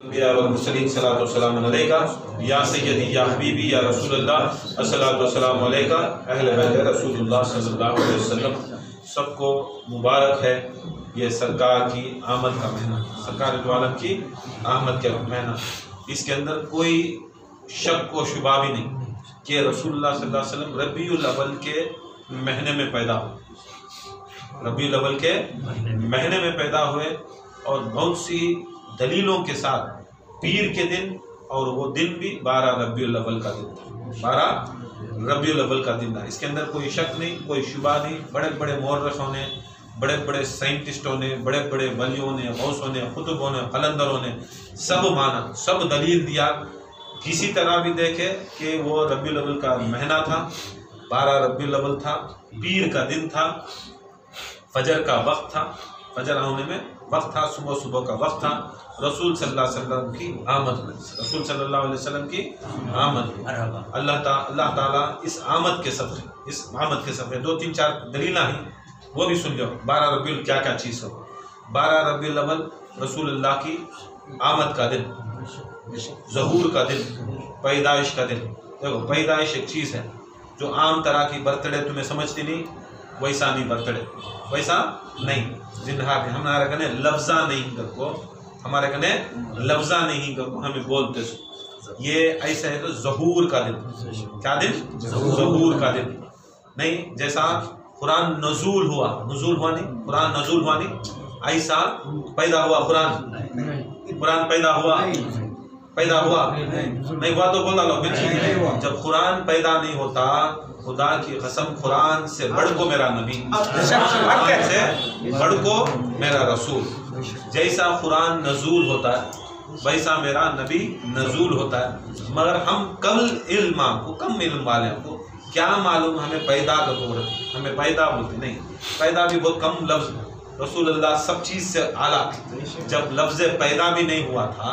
والمرسلین صلاۃ والسلام علیکہ یا سیدی یا حبیبی یا رسول اللہ الصلاۃ والسلام علیکہ اہل بیت رسول اللہ صلی اللہ علیہ وسلم۔ سب کو مبارک ہے یہ سرکار کی آمد کا مہینہ، سرکار دو عالم کی آمد کا مہینہ۔ اس کے اندر کوئی شک و شبہ بھی نہیں کہ رسول اللہ صلی اللہ علیہ وسلم ربیع الاول کے مہینے میں پیدا ہوئے، ربیع الاول کے مہینے میں پیدا ہوئے، اور بہت سی دلیلوں کے ساتھ پیر کے دن، اور وہ دن بھی 12 ربیع الاول کا دن تھا، 12 ربیع الاول کا دن تھا۔ اس کے اندر کوئی شک نہیں، کوئی شبہ نہیں۔ بڑے بڑے مورخوں نے، بڑے بڑے سائنٹسٹوں نے، بڑے بڑے ولیوں نے، غوثوں نے، قطبوں نے، قلندروں نے سب مانا، سب دلیل دیا۔ کسی طرح بھی دیکھے کہ وہ ربیع الاول کا مہینہ تھا، 12 ربیع الاول تھا، پیر کا دن تھا، فجر کا وقت تھا، فجر ہونے میں وقت تھا، صبح کا وقت تھا، رسول صلی اللہ علیہ وسلم کی آمد ہوئی، رسول صلی اللہ علیہ وسلم کی آمد ہوئی۔ اللہ تعالیٰ اس آمد کے صدقے 2-3-4 دلیلیں ہیں، وہ بھی سن لو۔ 12 ربیع کیا کیا چیز ہو؟ 12 ربیع الاول رسول اللہ کی آمد کا دن، ظہور کا دن، پیدائش کا دن۔ دیکھو، پیدائش ایک چیز ہے جو عام طرح کی برتھ ڈے تمہیں سمجھتی نہیں، ویسا نہیں برتھ ڈے، ویسا نہیں۔ ہمارے کہنے لفظہ نہیں کر کو، ہمارے کہنے لفظہ نہیں کر کو، ہمیں بولتے سو یہ ایسا ہے تو ظہور کا دن۔ کیا دن؟ ظہور کا دن نہیں۔ جیسا قرآن نزول ہوا نہیں، قرآن نزول ہوا نہیں، ایسا پیدا ہوا قرآن پیدا ہوا نہیں ہوا تو بولا لو۔ جب قرآن پیدا نہیں ہوتا، خدا کی قسم قرآن سے بڑھ کو میرا نبی، قرآن سے بڑھ کو میرا رسول، جیسا قرآن نزول ہوتا ہے ویسا میرا نبی نزول ہوتا ہے۔ مگر ہم کم علم والے کو کیا معلوم ہمیں پیدا کا دور ہے، ہمیں پیدا بولتے نہیں، پیدا بھی بہت کم لفظ، رسول اللہ سب چیز سے اعلیٰ۔ جب لفظ پیدا بھی نہیں ہوا تھا،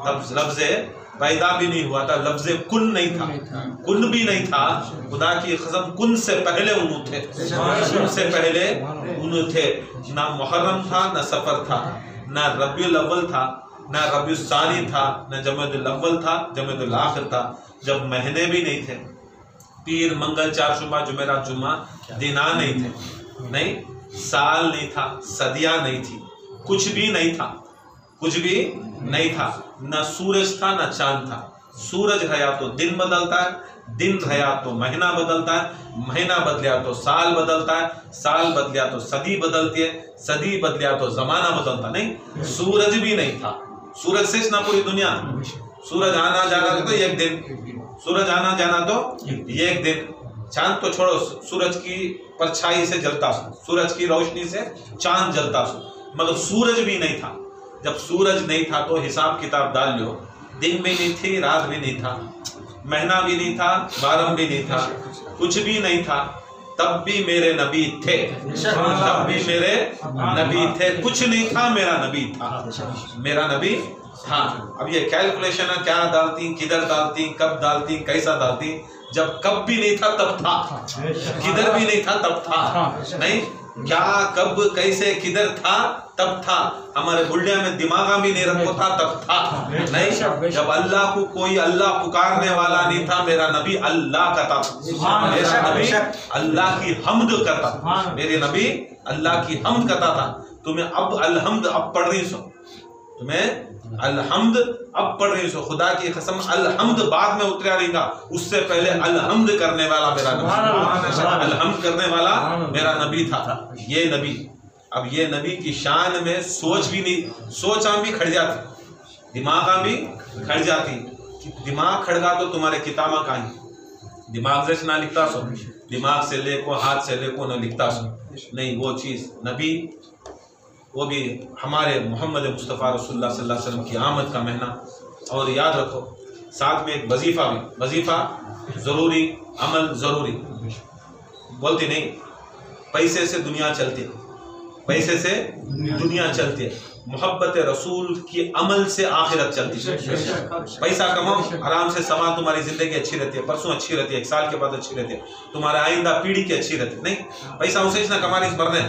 تب لفظ پیدا بھی نہیں ہوا تھا، لفظ کن نہیں تھا، کن بھی نہیں تھا۔ خدا کی قسم کن سے پہلے انہوں تھے، کن سے پہلے انہوں تھے۔ نہ محرم تھا، نہ سفر تھا، نہ ربیع الاول تھا، نہ ربیع الثانی تھا، نہ جمادی الاول تھا، جمادی الاخر تھا۔ جب مہینے بھی نہیں تھے، پیر منگل چہارشنبہ جمعرات جمعہ دناں نہیں تھے، نہیں سال نہیں تھا، صدیاں نہیں تھی، کچھ بھی نہیں تھا، نہ سورج تھا نہ چاند تھا۔ سورج ہے تو دن بدلتا ہے، دن ہے تو مہینہ بدلتا ہے، مہینہ بدلیا تو سال بدلتا ہے، سال بدلیا تو صدی بدلتی ہے، صدی بدلیا تو زمانہ بدلتا نہیں۔ سورج بھی نہیں تھا، سورج سے نہ پوری دنیا، سورج آنا جانا تو ایک دن، سورج آنا جانا تو ایک دن، چاند تو چھوڑو، سورج کی پرچھائی سے جلتا سو، سورج کی روشنی سے چاند جلتا سو، مگر سورج بھی نہیں تھا۔ جب سورج نہیں تھا تو حساب کتاب ڈال لو، دن بھی نہیں تھی، رات بھی نہیں تھا، مہینہ بھی نہیں تھا، بارم بھی نہیں تھا، کچھ بھی نہیں تھا، تب بھی میرے نبی تھے، تب بھی میرے نبی تھے۔ کچھ نہیں تھا، میرا نبی تھا، میرا نبی تھا۔ اب یہ کیلکولیشن ہے، کیا ڈالتی، کدھر ڈالتی، کب ڈالتی، کیسا ڈالتی۔ جب کب بھی نہیں تھا تب تھا، کدھر بھی نہیں تھا تب تھا، نہیں کیا کب کیسے کدھر تھا تب تھا۔ ہمارے بلڈیا میں دماغ بھی نہیں رکھو تھا تب تھا، نہیں جب اللہ کو کوئی اللہ پکارنے والا نہیں تھا، میرا نبی اللہ کرتا تھا، میرا نبی اللہ کی حمد کرتا تھا، میرے نبی اللہ کی حمد کرتا تھا۔ تمہیں اب الحمد اب پڑھ رہی سو، تمہیں الحمد اب پڑھ رہی سو، خدا کی قسم الحمد بعد میں اتریا رہے گا، اس سے پہلے الحمد کرنے والا میرا نبی، الحمد کرنے والا میرا نبی تھا۔ یہ نبی، اب یہ نبی کی شان میں سوچ بھی نہیں، سوچ بھی کھڑ جاتی، دماغ بھی کھڑ جاتی۔ دماغ کھڑ گا تو تمہارے کتاباں کہیں، دماغ سے نہ لکھتا سو، دماغ سے لے کو ہاتھ سے لے کو نہ لکھتا سو، نہیں وہ چیز نبی، وہ بھی ہمارے محمد مصطفیٰ رسول اللہ صلی اللہ علیہ وسلم کی آمد کا مہینہ۔ اور یاد رکھو ساتھ میں ایک وظیفہ بھی، وظیفہ ضروری، عمل ضروری، بولتی نہیں پیسے سے دنیا چلتی ہے، پیسے سے دنیا چلتی ہے، محبت رسول کی عمل سے آخرت چلتی ہے۔ پیسہ کماؤ آرام سے، سما تمہاری زندگی اچھی رہتی ہے، پرسوں اچھی رہتی ہے، ایک سال کے بعد اچھی رہتی ہے، تمہارا آئندہ پیڑھی کی اچھی رہتی ہے۔ نہیں پیسہ اسے نہ کمانے سے مرنے،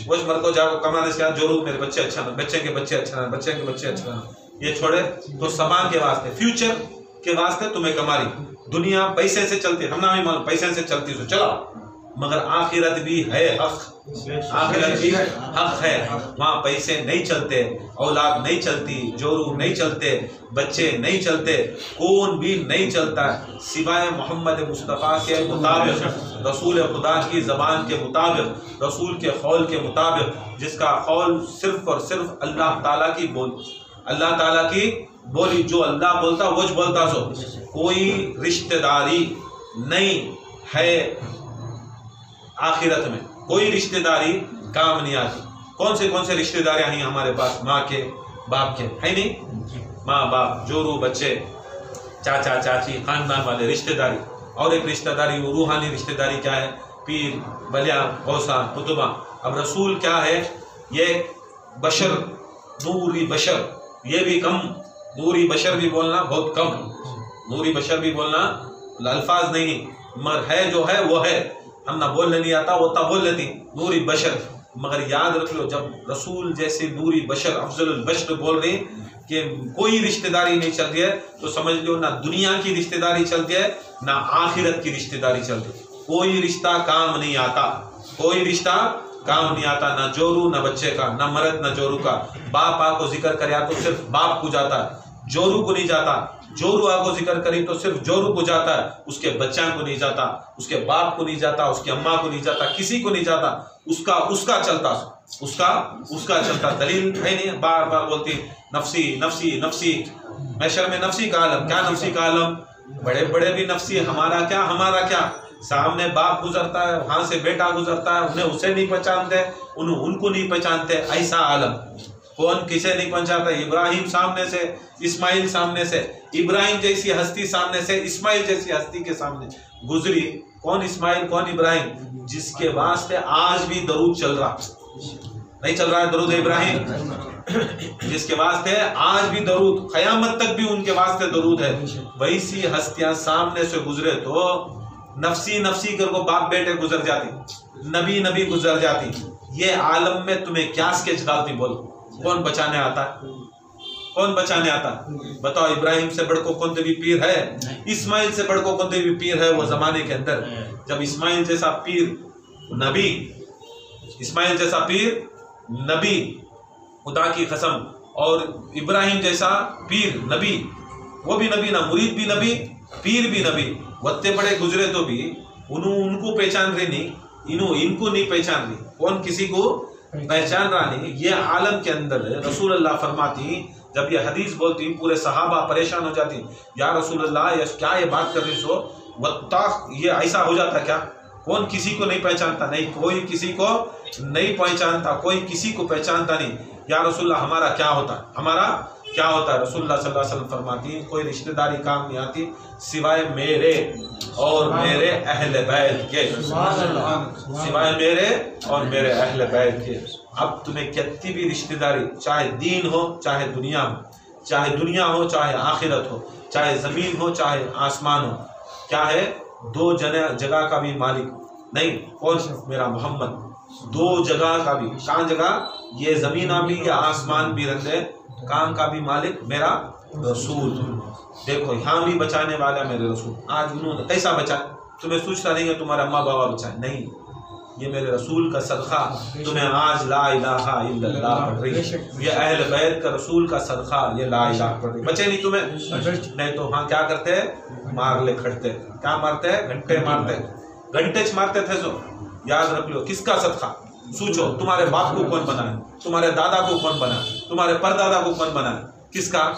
وہ مر کو جاؤ کمانے سے جو لوگ میرے بچے اچھا نہ، بچے کے بچے اچھا نہ، بچے کے بچے اچھا نہ، یہ چھوڑے تو سبا کے واسطے فیوچر کے واسطے تمہیں کماری دنیا پیسے سے چلتی ہم نہ بھی معلوم پیسے سے چلتی تو چلا مگر آخرت بھی ہے حق آخرت بھی حق ہے وہاں پیسے نہیں چلتے اولاد نہیں چلتی جورو نہیں چلتے بچے نہیں چلتے کون بھی نہیں چلتا سوائے محمد مصطفیٰ کے مطابق رسول خدا کی زبان کے مطابق رسول کے قول کے مطابق جس کا قول صرف اور صرف اللہ تعالیٰ کی اللہ تعالیٰ کی بولی جو اللہ بولتا وہ بولتا سو کوئی رشتہ داری نہیں ہے آخرت میں کوئی رشتہ داری کام نہیں آتی کون سے رشتہ داریاں ہیں ہمارے پاس ماں کے باپ کے ہے نہیں ماں باپ جورو بچے چاچا چاچی خاندان والے رشتہ داری اور ایک رشتہ داری وہ روحانی رشتہ داری کیا ہے پیر بلیا غوثہ قطبہ اب رسول کیا ہے یہ بشر نوری بشر یہ بھی کم نوری بشر بھی بولنا بہت کم نوری بشر بھی بولنا الفاظ نہیں مگر ہے جو ہے وہ ہے ہم نہ بولنے نہیں آتا وہ تا بول لیتی نوری بشر مگر یاد رکھ لو جب رسول جیسے نوری بشر افضل البشر بول رہی کہ کوئی رشتہ داری نہیں چلتی ہے تو سمجھ لو نہ دنیا کی رشتہ داری چلتی ہے نہ آخرت کی رشتہ داری چلتی ہے کوئی رشتہ کام نہیں آتا کوئی رشتہ کام نہیں آتا نہ جورو نہ بچے کا نہ مرد نہ جورو کا باپ آ کو ذکر کریا تو صرف باپ کو جاتا ہے جورو کو نہیں جاتا جورو آ کو ذکر کری تو صرف جورو کو جاتا ہے اس کے بچوں کو نہیں جاتا اس کے باپ کو نہیں جاتا اس کی اماں کو نہیں جاتا کسی کو نہیں جاتا اس کا چلتا اس کا چلتا دلیل ہے نہیں بار بار بولتی نفسی نفسی نفسی محشر میں نفسی کا عالم کیا نفسی کا عالم بڑے بڑے بھی نفسی ہمارا کیا سامنے باپ گزرتا ہے وہاں سے بیٹا گزرتا ہے انہیں اسے نہیں پہچانتے ان کو نہیں پہچانتے ایسا عالم کون کسے نہیں پہنچاتا ابراہیم سامنے سے اسماعیل سامنے سے ابراہیم جیسی ہستی سامنے سے اسماعیل جیسی ہستی کے سامنے گزری کون اسماعیل کون ابراہیم جس کے واسطے آج بھی درود چل رہا نہیں چل رہا ہے درود ابراہیم جس کے واسطے آج بھی درود قیامت تک بھی ان کے واسطے درود ہے ویسی ہستیاں سامنے سے گزرے تو نفسی نفسی کر کو باپ بیٹے گزر جاتی نبی گزر جاتی یہ عالم میں تمہیں کیا سکیچ ڈالتی بولو کون بچانے آتا بتاؤ ابراہیم سے بڑھ کو کون بھی پیر ہے اسماعیل سے بڑھ کو کون بھی پیر ہے وہ زمانے کے اندر جب اسماعیل جیسا پیر نبی خدا کی قسم اور ابراہیم جیسا پیر نبی وہ بھی نبی نہ مرید بھی نبی پیر بھی نبی وتے بڑے گزرے تو بھی ان کو پہچان رہی نہیں ان کو نہیں پہچان رہی کون کسی کو پہچان رہا نہیں یہ عالم کے اندر رسول اللہ فرماتی جب یہ حدیث بولتی پورے صحابہ پریشان ہو جاتی یا رسول اللہ کیا یہ بات کر رہی سو یہ ایسا ہو جاتا کیا کون کسی کو نہیں پہچانتا نہیں کوئی کسی کو نہیں پہچانتا کوئی کسی کو پہچانتا نہیں یا رسول اللہ ہمارا کیا ہوتا ہے رسول اللہ صلی اللہ علیہ وسلم فرماتی کوئی رشتہ داری کام نہیں آتی سوائے میرے اور میرے اہل بیت کے سوائے میرے اور میرے اہل بیت کے اب تمہیں کتنی بھی رشتہ داری چاہے دین ہو چاہے دنیا ہو چاہے آخرت ہو چاہے زمین ہو چاہے آسمان ہو کیا ہے دو جگہ کا بھی مالک نہیں کون میرا محمد دو جگہ کا بھی کہاں جگہ یہ زمین بھی یا آسمان بھی رکھ دے کام کا بھی مالک میرا رسول دیکھو یہاں بھی بچانے والا میرے رسول آج انہوں نے کیسا بچا تمہیں سوچتا نہیں ہے تمہارے اماں بابا بچائے نہیں یہ میرے رسول کا صدقہ تمہیں آج لا الہ الا اللہ پڑھ رہی ہے یہ اہل بیت کا رسول کا صدقہ یہ لا الہ پڑھ رہی بچے نہیں تمہیں نہیں تو ہاں کیا کرتے مار لے کھڑتے کیا مارتے گھنٹے مارتے تھے سو یاد رکھ لو کس کا صدقہ سوچو تمہارے باپ کو کون بنائے تمہارے دادا کو کون بنائے تمہارے پردادا کو کون بنائے کس کا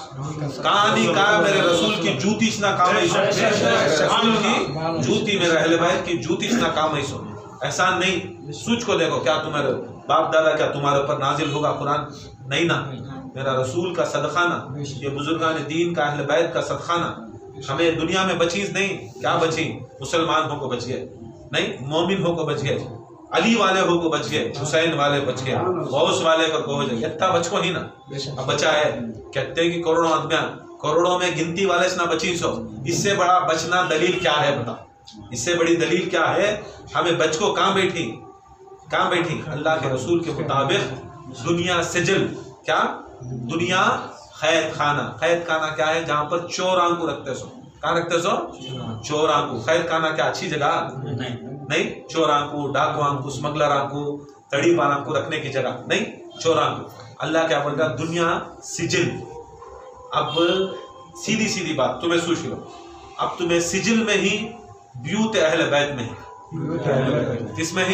کہانی کا میرے رسول کی جوتیش نہ کام رسول کی جوتی میرے اہل بیت کی جوتیش نہ کام ایسو احسان نہیں سوچ کو دیکھو کیا تمہارے باپ دادا کیا تمہارے اوپر نازل ہوگا قرآن نہیں نا میرا رسول کا صدقہ نا یہ بزرگان دین کا اہل بیت کا صدقہ نا ہمیں دنیا میں بچیز نہیں کیا بچی مسلمان ہو کو بچ گئے نہیں مومن ہو کو بچ گئے علی والے ہو کو بچ گئے حسین والے بچ گئے غوث والے کو ہو جائے اتنا بچ کو ہی نا اب بچا ہے کہتے کہ کروڑوں آدمیاں کروڑوں میں گنتی والے سے نہ بچی سو اس سے بڑا بچنا دلیل کیا ہے بتا اس سے بڑی دلیل کیا ہے ہمیں بچ کو کہاں بیٹھی اللہ کے رسول کے مطابق دنیا سجل کیا دنیا قید خانہ کیا ہے؟ جہاں پر چور آنکو رکھتے سو. کہاں رکھتے سو؟ چور آنکو. قید خانہ کیا اچھی جگہ نہیں؟ چور آنکو، ڈاکو آنکو، اسمگلر آنکو، تڑی پار آنکو رکھنے کی جگہ نہیں، چور آنکو. اللہ کیا بول رہا؟ دنیا سجل. اب سیدھی بات تمہیں سوچ لو، اب تمہیں سجل میں ہی بیوت اہل بیت میں ہی، کس میں ہی؟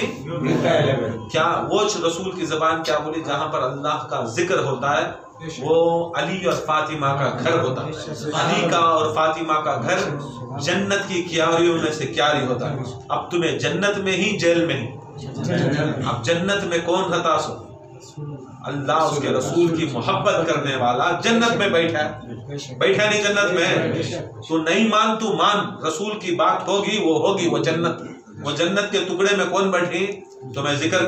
کیا وہ رسول کی زبان کیا بولی؟ جہاں پر اللہ کا ذکر ہوتا ہے وہ علی اور فاطمہ کا گھر ہوتا ہے. علی کا اور فاطمہ کا گھر جنت کی کیاریوں میں سے کیاری ہوتا ہے. اب تمہیں جنت میں ہی، جیل میں ہی. اب جنت میں کون رہتا سو؟ اللہ، اس کے رسول کی محبت کرنے والا جنت میں بیٹھا نہیں جنت میں. تو نہیں مان تو مان، رسول کی بات ہوگی وہ جنت. وہ جنت کے ٹکڑے میں کون بیٹھی؟ تمہیں ذکر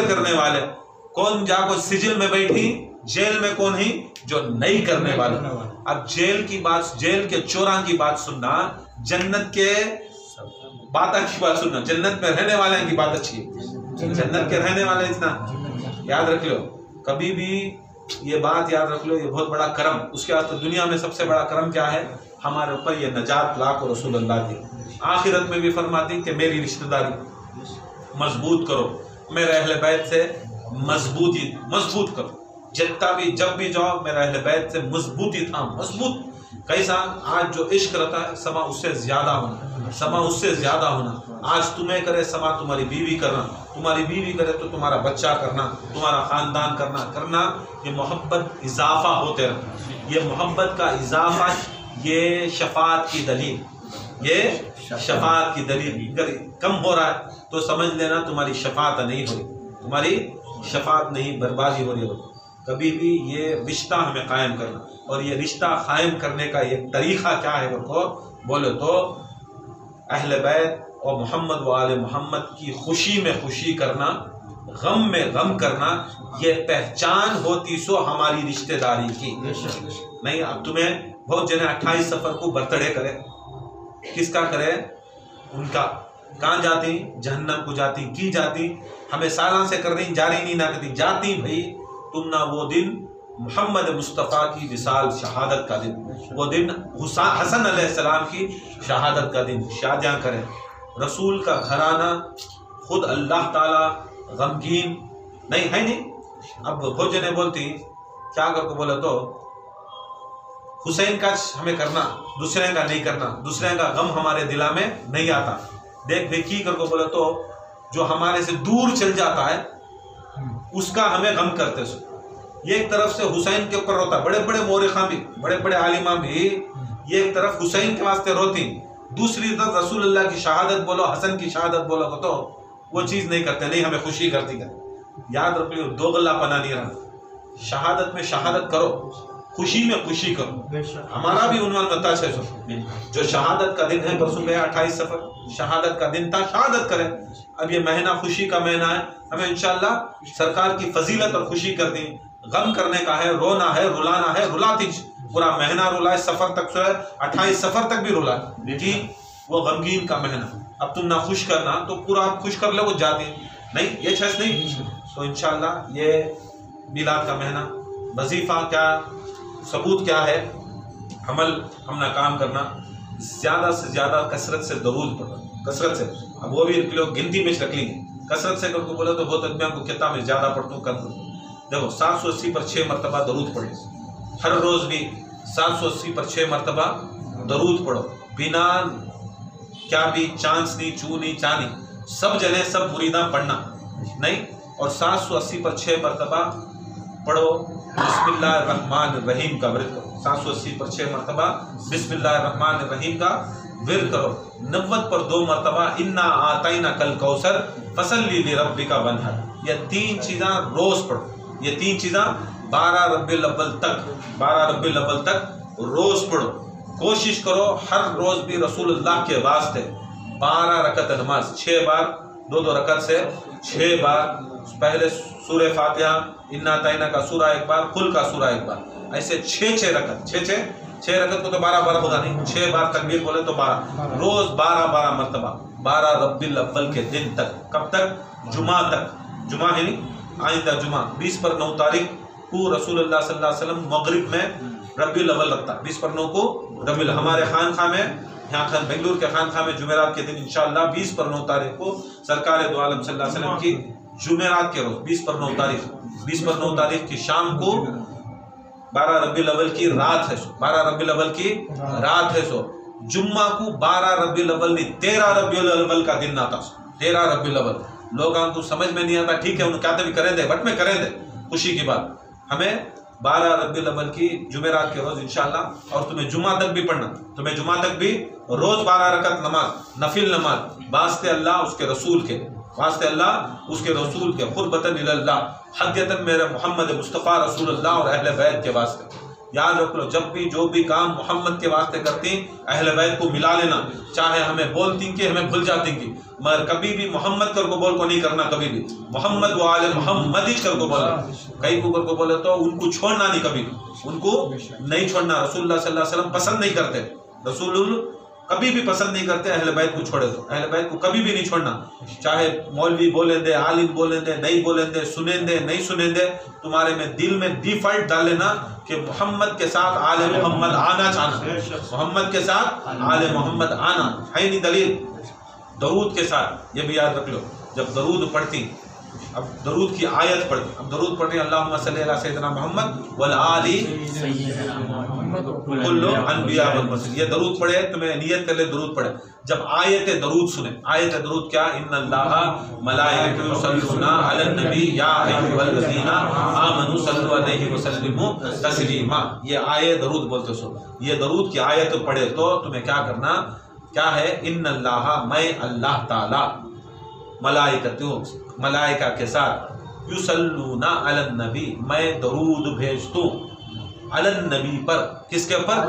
کرنے والے. کون جا کو سجل میں بیٹھی؟ جیل میں کون ہی؟ جو نہیں کرنے والے. اب جیل کی بات، جیل کے چوراں کی بات سننا، جنت کے باتیں کی بات سننا. جنت میں رہنے والے کی بات اچھی ہے. جنت کے رہنے والے اتنا یاد رکھ لو، کبھی بھی یہ بات یاد رکھ لو، یہ بہت بڑا کرم. اس کے بعد دنیا میں سب سے بڑا کرم کیا ہے؟ ہمارے اوپر یہ نجات لاکھ رسول اللہ دی. آخرت میں بھی فرماتی کہ میری رشتہ داری مضبوط کرو، میرے اہل بیت سے مضبوط کرو. جتنا بھی جب بھی جاؤ میرے اہل بیت سے مضبوطی تھا. مضبوط کیسا؟ آج جو عشق رہتا ہے سما اس سے زیادہ ہونا. آج تمہیں کرے سما تمہاری بیوی کرنا، تمہاری بیوی کرے تو تمہارا بچہ کرنا، تمہارا خاندان کرنا. یہ محبت اضافہ ہوتے رہنا. یہ محبت کا اضافہ، یہ شفاعت کی دلیل. اگر کم ہو رہا ہے تو سمجھ لینا تمہاری شفاعت نہیں، بربادی ہو رہی. کبھی بھی یہ رشتہ ہمیں قائم کرنا، اور یہ رشتہ قائم کرنے کا ایک طریقہ کیا ہے بولے تو اہل بیت اور محمد و آل محمد کی خوشی میں خوشی کرنا، غم میں غم کرنا. یہ پہچان ہوتی سو ہماری رشتہ داری کی نہیں. اب تمہیں بہت جنے 28 سفر کو برتھڈے کرے، کس کا کرے؟ ان کا. کہاں جاتی؟ جہنم کو جاتی. ہمیں سالہ سے کر رہی، جاری نہیں نہ کرتی جاتی. بھائی تم نہ وہ دن محمد مصطفیٰ کی وصال شہادت کا دن، وہ دن حسن علیہ السلام کی شہادت کا دن شادیاں کریں. رسول کا گھرانہ خود اللہ تعالی غمگین نہیں ہے نہیں. اب بہت جنے بولتی کیا کر کو بولے تو حسین کا ہمیں کرنا، دوسرے کا نہیں کرنا، دوسرے کا غم ہمارے دلا میں نہیں آتا. دیکھ کی کر کو بولے تو جو ہمارے سے دور چل جاتا ہے اس کا ہمیں غم کرتے سو. یہ ایک طرف سے حسین کے اوپر روتا، بڑے بڑے مورخاں بھی، بڑے بڑے عالماں بھی یہ ایک طرف حسین کے واسطے روتی، دوسری طرف رسول اللہ کی شہادت بولو، حسن کی شہادت بولو تو وہ چیز نہیں کرتے. نہیں، ہمیں خوشی کرتی ہے. یاد رکھ لو، دو غلہ پنا نہیں رہا. شہادت میں شہادت کرو، خوشی میں خوشی کرو. ہمارا بھی عنوان بتا ہے جو شہادت کا دن ہے، پرسوں گیا 28 سفر شہادت کا دن تھا، شہادت کریں. اب یہ مہینہ خوشی کا مہینہ ہے، ہمیں انشاءاللہ سرکار کی فضیلت اور خوشی کر دیں. غم کرنے کا ہے، رونا ہے، رلانا ہے، رلاتی پورا مہینہ رلائے. سفر تک سو ہے 28 سفر تک بھی رلائے جی، وہ غمگین کا مہینہ. اب تم نہ خوش کرنا تو پورا آپ خوش کر لے وہ جاتی نہیں، یہ چیز نہیں. تو انشاءاللہ یہ میلاد کا مہینہ، وظیفہ کیا، ثبوت کیا ہے؟ عمل ہم نہ کام کرنا، زیادہ سے زیادہ کثرت سے درود پڑھنا، کثرت سے. اب وہ بھی لوگ گنتی میں رکھ لیں گے. کثرت سے کر کو بولے تو بہت آدمیوں کو کتنا میں زیادہ پڑھتا ہوں کر دوں. دیکھو 780 پر 6 مرتبہ درود پڑھے، ہر روز بھی 780 پر 6 مرتبہ درود پڑھو، بنا کیا بھی چانس نہیں، چو نہیں، چا نہیں. سب جنے سب مریداں پڑھنا نہیں. اور 780 پر 6 مرتبہ پڑھو. بسم اللہ الرحمن الرحیم کا ورد کرو. 780 پر 6 مرتبہ بسم اللہ الرحمن الرحیم کا ورد کرو. 90 پر 2 مرتبہ انا آتینا کل کوثر فصلی لربک وانحر. یہ 3 چیزاں روز پڑھو. یہ 3 چیزاں 12 ربیع الاول تک روز پڑھو. کوشش کرو ہر روز بھی رسول اللہ کے واسطے 12 رکعت نماز، 6 بار 2 رکعت سے 6 بار. پہلے سورہ فاتحہ، انا اعطیناک کا سورہ 1 بار، قل کا سورہ 1 بار، ایسے 6 رکعت. 6 رکعت کو تو 12 ہوگا نہیں، 6 بار تکبیر بولے تو 12 روز 12 مرتبہ 12 ربیع الاول کے دن تک. کب تک؟ جمعہ تک. جمعہ ہے نہیں، آئندہ جمعہ 20 پر 9 تاریخ کو رسول اللہ صلی اللہ علیہ وسلم مغرب میں ربیع الاول رکھتا 20 پرنوں کو ربیع ہمارے خانقاہ میں یہاں بنگلور کے خانقاہ میں جمعرات کے دن انشاءاللہ 20 پرنوں تاریخ کو سرکار دو عالم صلی اللہ علیہ وسلم کی جمعرات کے روز 20 پرنوں تاریخ کی شام کو 12 ربیع الاول کی رات ہے 12 ربیع الاول کی رات ہے جمعہ کو 12 ربیع الاول نہیں 13 ربیع الاول کا دن آتا 13 ربیع الاول لوگوں کو سمجھ میں نہیں آتا ٹھیک ہے انہوں کہتے بھی کریں دے بٹ میں کریں دے خوشی کی بات ہمیں 12 ربیع الاول کی جمعرات کے روز انشاءاللہ اور تمہیں جمعہ تک بھی پڑھنا تمہیں جمعہ تک بھی روز 12 رکعت نماز نفل نماز واسطے اللہ اس کے رسول کے واسطے اللہ اس کے رسول کے قربتاً اللہ حقیقتاً میرے محمد مصطفیٰ رسول اللہ اور اہل بیت کے واسطے یاد رکھ لو جب بھی جو بھی کام محمد کے واسطے کرتی اہل بیت کو ملا لینا چاہے ہمیں بولتی کہ ہمیں بھول جاتی کی مگر کبھی بھی محمد کر کو بول کو نہیں کرنا کبھی بھی محمد و آل محمد ہی کر کو بولا کئی کو کر کو بولے تو ان کو چھوڑنا نہیں کبھی ان کو نہیں چھوڑنا رسول اللہ صلی اللہ علیہ وسلم پسند نہیں کرتے رسول کبھی بھی پسند نہیں کرتے اہل بیت کو چھوڑے تو اہل بیت کو کبھی بھی نہیں چھوڑنا چاہے مولوی بولیں دے عالم بولیں دے نہیں بولیں دے سنیں دے نہیں سنیں دے تمہارے میں دل میں ڈیفالٹ ڈال لینا کہ محمد کے ساتھ آل محمد آنا چاہنا محمد کے ساتھ آل محمد آنا ہے نہیں دلیل درود کے ساتھ یہ بھی یاد رکھ لو جب درود پڑھتی اب درود کی آیت پڑھتی اب درود پڑھتی اللہم صلی علی سیدنا محمد والآل کل انبیاء والمرسلین یہ درود پڑھے تمہیں نیت کر لے درود پڑھے جب آیت درود سنیں آیت درود کیا ان اللہ ملائکۃ یصلون علی النبی یا ایھا الذین آمنوا صلوا علیہ وسلموا تسلیما یہ آیت درود بولتے سو یہ درود کی آیت پڑھے تو تمہیں کیا کرنا کیا ہے ان اللہ میں اللہ تعالی ملائکہ کے ساتھ یصلون علی النبی میں درود بھیجتوں علی النبی پر کس کے اوپر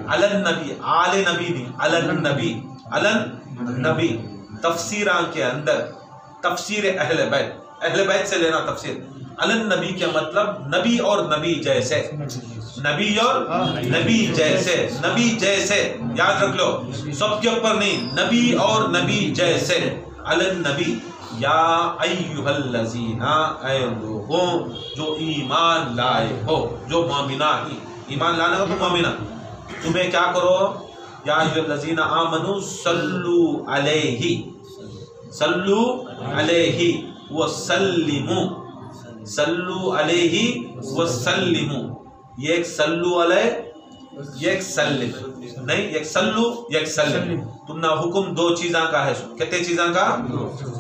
علی النبی آل نبی نہیں علی النبی علی النبی تفسیران کے اندر تفسیر اہل بیت سے لینا تفسیر علی النبی کے مطلب نبی اور نبی جیسے نبی اور نبی جیسے یاد رکھ لو سب کے اوپر نہیں نبی اور نبی جیسے علی النبی یا ایھا الذین اے لوگوں جو ایمان لائے ہو جو مومنہ ہی ایمان لانا ہو تو مومنہ تمہیں کیا کرو یا ایھا الذین آمنوا صلوا علیہ وسلموا یہ ایک صلو علیہ یہ ایک سلم نہیں ایک سلو ایک سلم تم نہ حکم دو چیزاں کا ہے کتنے چیزاں کا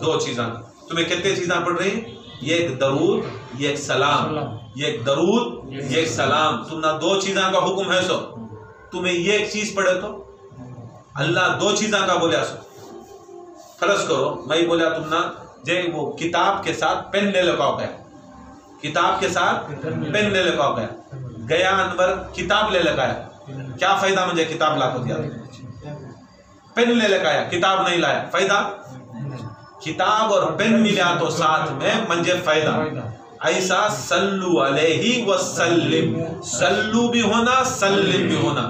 دو چیزاں تمہیں کتنے چیزاں پڑھ رہی یہ ایک درود یہ ایک سلام یہ ایک درود یہ ایک سلام تم نہ دو چیزاں کا حکم ہے سو تمہیں یہ ایک چیز پڑھے تو اللہ دو چیزاں کا بولیا سو فرض کرو میں بولیا تم نہ جے وہ کتاب کے ساتھ پین لے لگاؤ گیا کتاب کے ساتھ پین لے لگاؤ گیا انور کتاب لے لگایا کیا فائدہ مجھے کتاب لا کو دیا پین لے لگایا کتاب نہیں لایا فائدہ کتاب اور پین ملیا تو ساتھ میں مجھے فائدہ ایسا صلو علیہ وسلم صلو بھی ہونا سلم بھی ہونا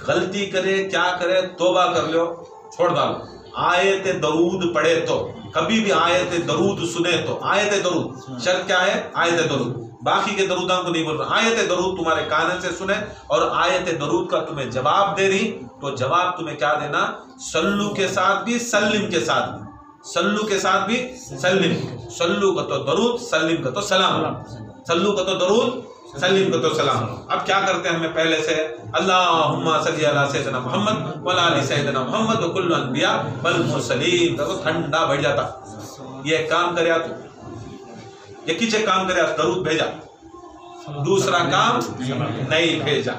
غلطی کرے کیا کرے توبہ کر لو چھوڑ ڈالو آیت درود پڑھے تو کبھی بھی آیت درود سنے تو آیت درود شرط کیا ہے آیت درود باقی کے درودوں کو نہیں بول رہا آیت درود تمہارے کان سے سنے اور آیت درود کا تمہیں جواب دے رہی تو جواب تمہیں کیا دینا صلو کے ساتھ بھی سلم کے ساتھ بھی صلو کے ساتھ بھی سلم صلو کا تو درود سلم کا تو سلام صلو کا تو درود سلیم کا تو سلام اب کیا کرتے ہیں ہمیں پہلے سے اللہم صلی علی سیدنا محمد وعلی آل سیدنا محمد وکل انبیاء والمرسلین تو ٹھنڈا بیٹھ جاتا یہ کام کریا تو یہ کچھ کام کریا درود بھیجا دوسرا کام نہیں بھیجا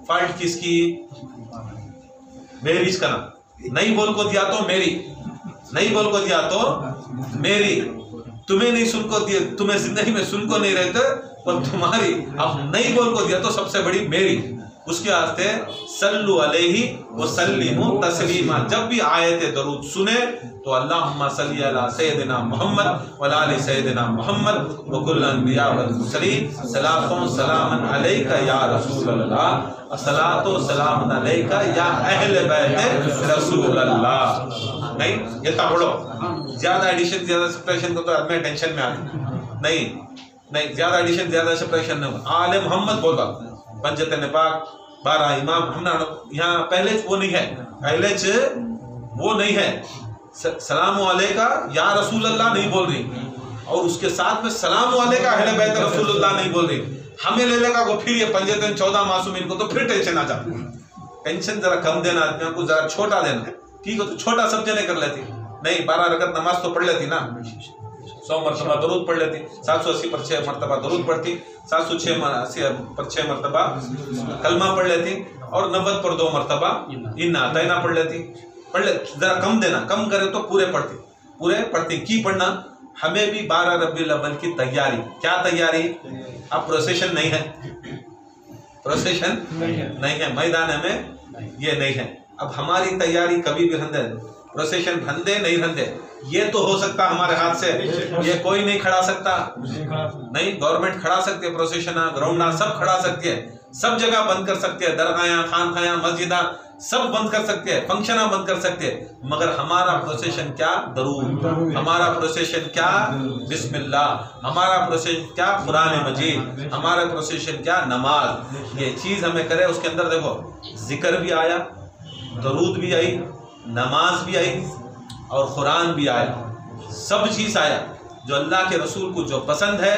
فالٹ کس کی میری کا نام نہیں بول کو دیا تو میری نہیں بول کو دیا تو میری تمہیں نہیں سن کو دیا تمہیں زندگی میں سن کو نہیں رہتے اور تمہاری اب نہیں بول کو دیا تو سب سے بڑی میری اس کے واسطے صلو علیہ وسلموا تسلیما جب بھی آیت درود سنے تو اللہم صلی علی سیدنا محمد وعلی آل سیدنا محمد وکل انبیاء والمرسلین صلاۃ و سلام علیک یا رسول اللہ الصلاۃ و سلام علیک یا اہل بیت رسول اللہ نہیں یہ تو پڑھو زیادہ ایڈیشن زیادہ سبٹریکشن کو تو آدمی ٹینشن میں آتی نہیں نہیں زیادہ ایڈیشن زیادہ سپریشن نہیں ہوگا. آل محمد بولا پنجتن پاک 12 امام ہم یہاں پہلے وہ نہیں ہے, پہلے وہ نہیں ہے. سلام علیکہ یا رسول اللہ نہیں بول رہی, اور اس کے ساتھ میں سلام علیکہ اہل بیت رسول اللہ نہیں بول رہی. ہمیں لے لے گا وہ پھر یہ پنجتن 14 معصومین کو تو پھر ٹینشن آ جاتی ہے. ٹینشن ذرا کم دینا آدمیوں کو, ذرا چھوٹا دینا. ٹھیک ہے تو چھوٹا سب جنے کر لیتی, نہیں 12 رکعت نماز تو پڑھ لیتی نا, 100 مرتبہ درود پڑھ لیتی, 780 پر 6 مرتبہ درود پڑھتی, 706 پر 6 مرتبہ کلمہ پڑھ لیتی, اور 90 پر 2 مرتبہ انا اعطینا پڑھ لیتی. ذرا کم دینا, کم کرے تو پورے پڑھتی کی پڑھنا. ہمیں بھی 12 ربیع الاول کی تیاری. کیا تیاری؟ اب پروسیشن نہیں ہے, پروسیشن نہیں ہے میدان میں, یہ نہیں ہے. اب ہماری تیاری کبھی بھی رہندے, پروسیشن رہندے نہیں رہندے, یہ تو ہو سکتا ہمارے ہاتھ سے, یہ کوئی نہیں کھڑا سکتا. نہیں, گورنمنٹ کھڑا سکتی ہے, پروسیشن گراؤنڈ سب کھڑا سکتی ہے, سب جگہ بند کر سکتے ہیں, درگاہیں خانقاہیں مسجداں سب بند کر سکتے ہیں, فنکشناں بند کر سکتے ہیں, مگر ہمارا پروسیشن کیا؟ درود. ہمارا پروسیشن کیا؟ بسم اللہ. ہمارا پروسیشن کیا؟ قرآن مجید. ہمارا پروسیشن کیا؟ نماز. یہ چیز ہمیں کرے. اس کے اندر دیکھو ذکر بھی آیا, درود بھی آئی, نماز بھی آئی, اور قرآن بھی آیا, سب چیز آیا. جو اللہ کے رسول کو جو پسند ہے,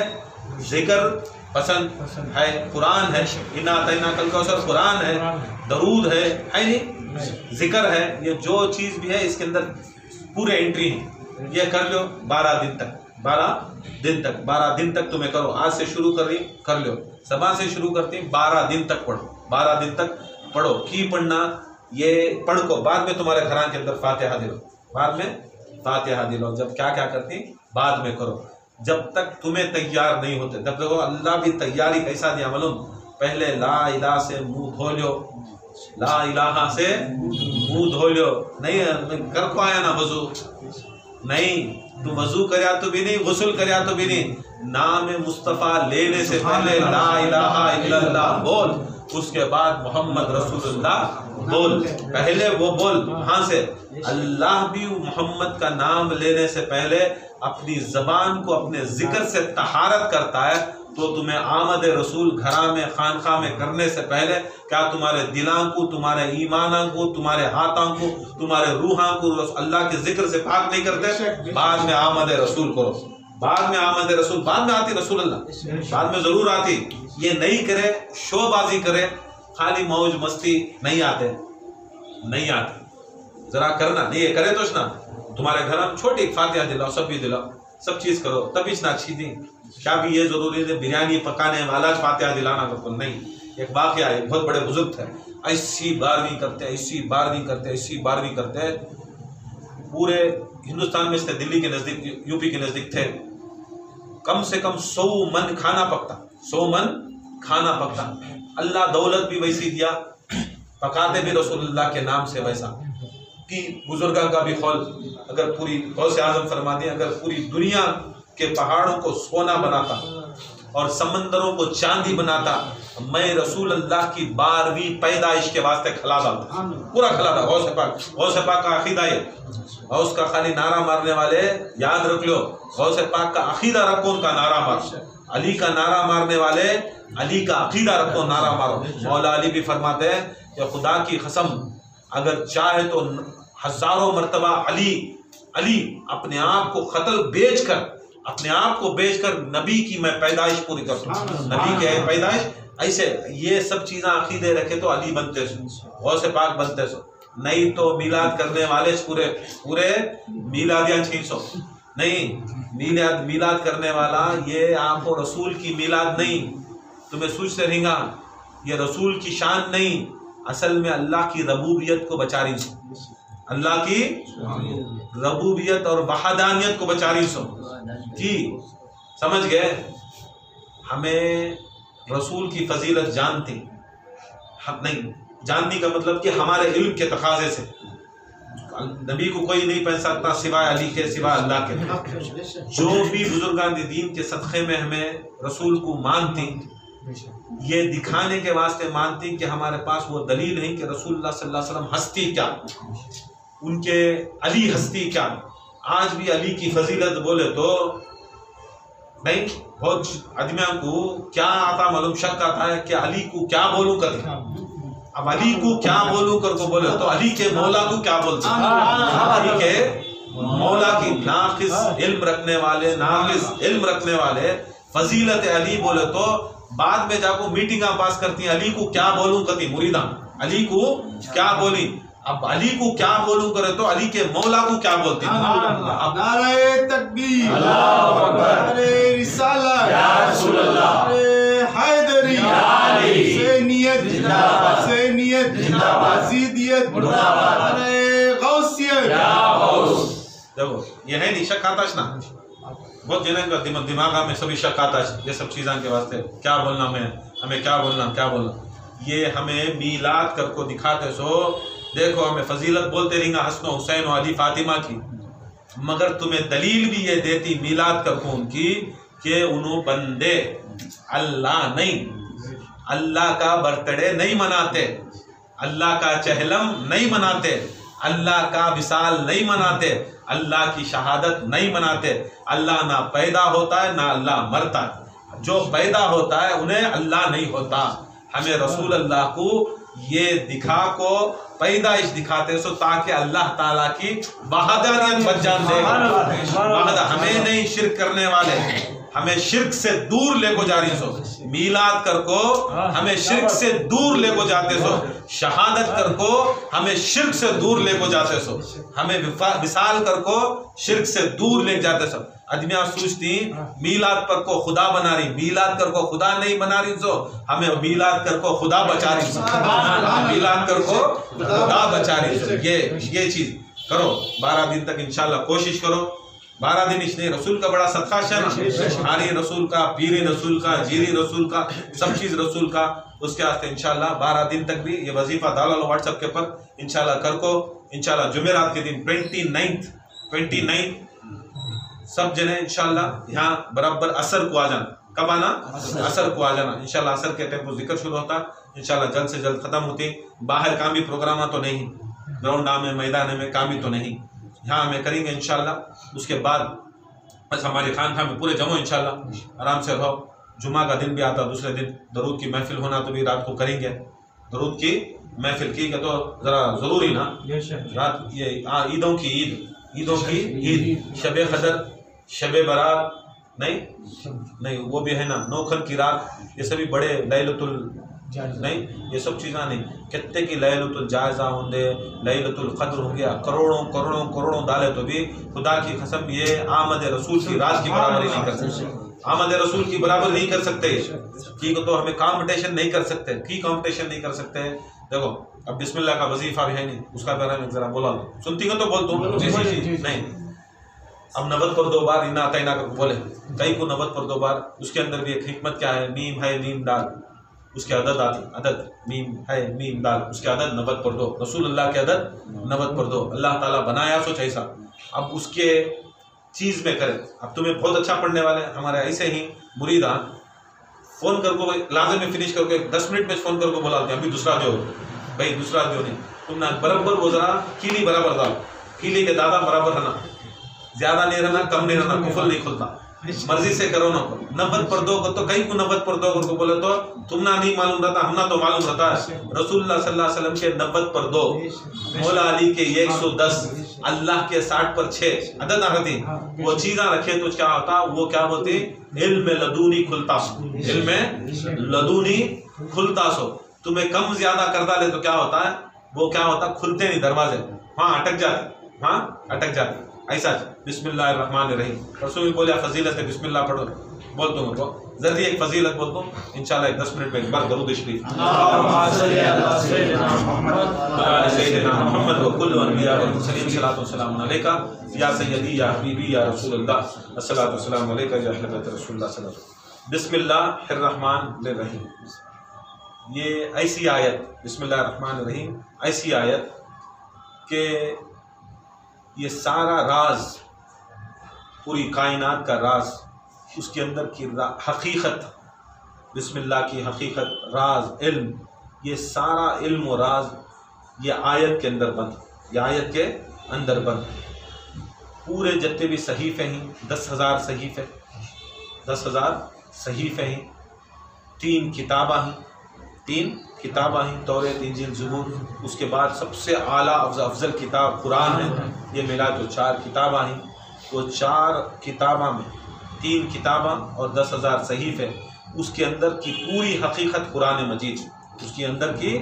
ذکر پسند ہے, قرآن ہے, انا اعطینا الکوثر قرآن ہے, درود ہے نہیں, ذکر ہے, یہ جو چیز بھی ہے اس کے اندر پورے انٹری ہیں. یہ کر لو 12 دن تک, 12 دن تک تمہیں کرو. آج سے شروع کر لو, صبح سے شروع کرتی, 12 دن تک پڑھو, 12 دن تک پڑھو. کی پڑھنا؟ یہ پڑھ کو بعد میں تمہارے گھران کے اندر فاتحہ دلو, بعد میں فاتحہ دلو. جب کیا کرتی بعد میں کرو, جب تک تمہیں تیار نہیں ہوتے. جب تک اللہ بھی تیاری کیسا دیا معلوم, پہلے لا الہ سے منہ دھو لو, لا الہ سے منہ دھو لو. نہیں کر پایا نا وضو, نہیں تو وضو کریا تو بھی نہیں, غسل کریا تو بھی نہیں, نام مصطفیٰ لینے سے پہلے لا الہ الا اللہ بول, اس کے بعد محمد رسول اللہ بول. پہلے وہ بول, ہاں سے اللہ بھی محمد کا نام لینے سے پہلے اپنی زبان کو اپنے ذکر سے طہارت کرتا ہے. تو تمہیں آمد رسول گھراں میں خانقاہ میں کرنے سے پہلے کیا تمہارے دلاں کو, تمہارے ایماناں کو, تمہارے ہاتھاں کو, تمہارے روحاں کو اللہ کے ذکر سے پاک نہیں کرتے؟ بعد میں آمد رسول کرو, بعد میں آمد رسول, بعد میں آتی رسول اللہ, بعد میں ضرور آتی. یہ نہیں کرے, شو بازی کرے, خالی موج مستی, نہیں آتے. ذرا کرنا نہیں, یہ کرے تو نا تمہارے گھر میں چھوٹی فاتحہ دلاؤ, سب بھی دلاؤ, سب چیز کرو, تبھی نہ اچھی دیں. کیا بھی یہ ضروری ہے بریانی پکانے والا فاتحہ دلانا تو نہیں. ایک واقعہ ہے, بہت بڑے بزرگ تھے, ایسی بارہویں کرتے, پورے ہندوستان میں سے, دلی کے نزدیک, یو پی کے نزدیک تھے, کم سے کم 100 من کھانا پکتا. اللہ دولت بھی ویسی دیا, پکاتے بھی رسول اللہ کے نام سے ویسا. کہ بزرگوں کا بھی قول, اگر پوری غوث اعظم فرما دیں, اگر پوری دنیا کے پہاڑوں کو سونا بناتا اور سمندروں کو چاندی بناتا, میں رسول اللہ کی 12ویں پیدائش کے واسطے کھلا ڈالتا, پورا کھلا ڈالتا. غوث پاک کا عقیدہ ہے, غوث کا خالی نعرہ مارنے والے یاد رکھ لو, غوث پاک کا عقیدہ رکھو, ان کا نعرہ مارو. علی کا نعرہ مارنے والے علی کا عقیدہ رکھو, نعرہ مارو. مولا علی بھی فرماتے ہیں کہ خدا کی قسم اگر چاہے تو ہزاروں مرتبہ علی اپنے آپ کو قتل بیچ کر نبی کی میں پیدائش پوری کرتا ہوں, نبی کے پیدائش. ایسے یہ سب چیزاں عقیدے رکھے تو علی بنتے سو, غوث پاک بنتے سو. نہیں تو میلاد کرنے والے پورے میلادیاں 600 نہیں. میلاد کرنے والا یہ آپ کو رسول کی میلاد نہیں, تمہیں سوچ سے رہیں گا, یہ رسول کی شان نہیں, اصل میں اللہ کی ربوبیت کو بچا رہی سو, اللہ کی ربوبیت اور وحدانیت کو بچا رہی سو. جی سمجھ گئے؟ ہمیں رسول کی فضیلت جانتی, ہم نہیں جاننے کا مطلب کہ ہمارے علم کے تقاضے سے. نبی کو کوئی نہیں پہن سکتا سوائے علی کے, سوائے اللہ کے. جو بھی بزرگان دین کے صدقے میں ہمیں رسول کو مانتی, یہ دکھانے کے واسطے مانتی کہ ہمارے پاس وہ دلیل نہیں کہ رسول اللہ صلی اللہ علیہ وسلم ہستی کیا, ان کے علی ہستی کیا. آج بھی علی کی فضیلت بولے تو نہیں, بہت آدمیاں کو کیا آتا معلوم شک آتا ہے کہ علی کو کیا بولوں کر، اب علی کو کیا بولوں کر کو بولے تو علی کے مولا کو کیا بولتے ہیں، علی کے مولا کی ناقص علم رکھنے والے، ناقص علم رکھنے والے فضیلت علی بولے تو بعد میں جا کو میٹنگاں پاس کرتی ہیں علی کو کیا بولوں کرتی مریداں، علی کو کیا بولی، اب علی کو کیا بولوں کرے تو علی کے مولا کو کیا بولتی ہیں. نعرہ تکبیر، اللہ اکبر، نعرہ رسالت، یا رسول اللہ، نعرہ حیدری، یا علی، حسینیت زندہ باد، حسینیت زندہ باد، یزیدیت مردہ باد، نعرہ غوثیت، یا غوث. دیکھو یہ ہے نہیں شک آتا ہے نا، بہت جنہیں کا دماغ میں سبھی شک آتا ہے یہ سب چیزاں کے واسطے کیا بولنا، ہمیں کیا بولنا کیا بولنا. یہ ہمیں میلاد کر کو دکھاتے سو دیکھو ہمیں فضیلت بولتے رہیں گا حسن و حسین و علی فاطمہ کی، مگر تمہیں دلیل بھی یہ دیتی میلاد کر کو ان کی کہ انہوں بندے اللہ نہیں، اللہ کا برتھڈے نہیں مناتے، اللہ کا چہلم نہیں مناتے، اللہ کا وصال نہیں مناتے، اللہ کی شہادت نہیں مناتے. اللہ نہ پیدا ہوتا ہے نہ اللہ مرتا ہے، جو پیدا ہوتا ہے انہیں اللہ نہیں ہوتا. ہمیں رسول اللہ کو یہ دکھا کو پیدائش دکھاتے سو تاکہ اللہ تعالیٰ کی وحدانیت بچ جان دے. ہمیں نہیں شرک کرنے والے، ہمیں شرک سے دور لے کو جا رہی سو، میلاد کر کو ہمیں شرک سے دور لے کو جاتے سو، شہادت کر کو ہمیں شرک سے دور لے کو جاتے سو، ہمیں وصال کر کو شرک سے دور لے جاتے سو. آدمیاں سوچتی میلاد پر کو خدا بنا رہی، میلاد کر کو خدا نہیں بنا رہی سو، ہمیں میلاد کر کو خدا بچا رہی سو، میلاد کر کو خدا بچا رہی سو. یہ چیز کرو 12 دن تک انشاءاللہ کوشش کرو. 12 دن اس نے رسول کا بڑا صدقہ ہے، ہاری رسول کا، پیری رسول کا، جیری رسول کا، سب چیز رسول کا. اس کے واسطے انشاءاللہ 12 دن تک بھی یہ وظیفہ ڈالا لو واٹس ایپ کے پر انشاءاللہ کر کو. انشاءاللہ جمعرات کے دن 29 سب جنے انشاءاللہ یہاں برابر عصر کو آ جانا. کب آنا؟ عصر کو آ جانا. انشاءاللہ عصر کے ٹائم کو ذکر شروع ہوتا، انشاءاللہ جلد سے جلد ختم ہوتی. باہر کامی پروگرامہ تو نہیں، گراؤنڈ میں میدان میں کامی تو نہیں، یہاں ہمیں کریں گے انشاءاللہ. اس کے بعد بس ہماری خانقاہ میں پورے جمع انشاءاللہ آرام سے رہو. جمعہ کا دن بھی آتا، دوسرے دن درود کی محفل ہونا تو بھی رات کو کریں گے. درود کی محفل کی کہ تو ذرا ضروری نا، رات یہ عیدوں کی عید، شب قدر، شب برات نہیں وہ بھی ہے نا، نوکھن کی رات، یہ سبھی بڑے لیلۃ نہیں، یہ سب چیزاں نہیں. کتے کی لیلۃ الجائزہ ہوں دے، لیلۃ القدر ہو گیا، کروڑوں ڈالے تو بھی خدا کی قسم یہ آمد رسول کی رات کی برابری نہیں کر سکتے، آمد رسول کی برابر نہیں کر سکتے. کی تو ہمیں کمپٹیشن نہیں کر سکتے. دیکھو اب بسم اللہ کا وظیفہ بھی ہے نہیں، اس کا بارے میں ذرا بولا لو، سنتی ہو تو بول دوں نہیں. اب 90 پر 2 بار انا اعطینا کر بولے، کئی کو 90 پر 2 بار. اس کے اندر بھی ایک حکمت کیا ہے، میم ہے میم دال، اس کے عدد آتی، عدد میم ہے میم دال، اس کے عدد 90 پر 2، رسول اللہ کے عدد 90 پر 2. اللہ تعالیٰ بنایا سوچ ایسا، اب اس کے چیز میں کرے. اب تمہیں بہت اچھا پڑھنے والے ہمارے ایسے ہی مریداں فون کر کو لازم میں فنش کر کے 10 منٹ میں فون کر کو بولا دیں ابھی دوسرا جو بھائی دوسرا جو نہیں، تم نہ برابر وہ ذرا کیلی برابر ڈال، کیلی کے دادا برابر رہنا، زیادہ نہیں رہنا کم نہیں رہنا، کفل نہیں کھلتا، مرضی سے کرو نا. 90 پر 2 کو تو کہیں کو 90 پر 2 کو بولے تو تم نہ نہیں معلوم رہتا، ہم نہ تو معلوم رہتا ہے. رسول اللہ صلی اللہ علیہ وسلم کے 90 پر 2، مولا علی کے 110، اللہ کے 60 پر 6 عدد آتی. وہ چیزاں رکھے تو کیا ہوتا، وہ کیا بولتی، علم لدونی کھلتا سو، علم لدونی کھلتا سو. تمہیں کم زیادہ کر ڈالے تو کیا ہوتا ہے، وہ کیا ہوتا، کھلتے نہیں دروازے، ہاں اٹک جاتے. ایسا بسم اللہ الرحمن الرحیم، رسول بولے فضیلت ہے بسم اللہ پڑھو. بول دوں گا جلدی ایک فضیلت بول دوں انشاءاللہ، ایک 10 منٹ میں ایک بار درود شریف. سیدنا محمد و کل انبیاء والمرسلین صلاۃ و سلام علیکہ یا سیدی یا حبیبی یا رسول اللہ، الصلاۃ والسلام علیکہ یا اہل بیت رسول اللہ صلی اللہ علیہ وسلم. بسم اللہ الرحمن الرحیم، یہ ایسی آیت، بسم اللہ الرحمن الرحیم ایسی آیت کہ یہ سارا راز، پوری کائنات کا راز، اس کے اندر کی حقیقت، بسم اللہ کی حقیقت، راز، علم، یہ سارا علم و راز یہ آیت کے اندر بند، یہ آیت کے اندر بند. پورے جتنے بھی صحیفے ہیں 10,000 صحیفے، 10,000 صحیفے ہیں، 3 کتابیں ہیں، توریت، انجیل، زبور۔ اس کے بعد سب سے اعلیٰ افضل کتاب قرآن ہے، یہ ملا تو 4 کتابیں ہیں۔ وہ 4 کتابوں میں 3 کتابیں اور 10,000 صحیفے، اس کے اندر کی پوری حقیقت قرآن مجید، اس کے اندر کی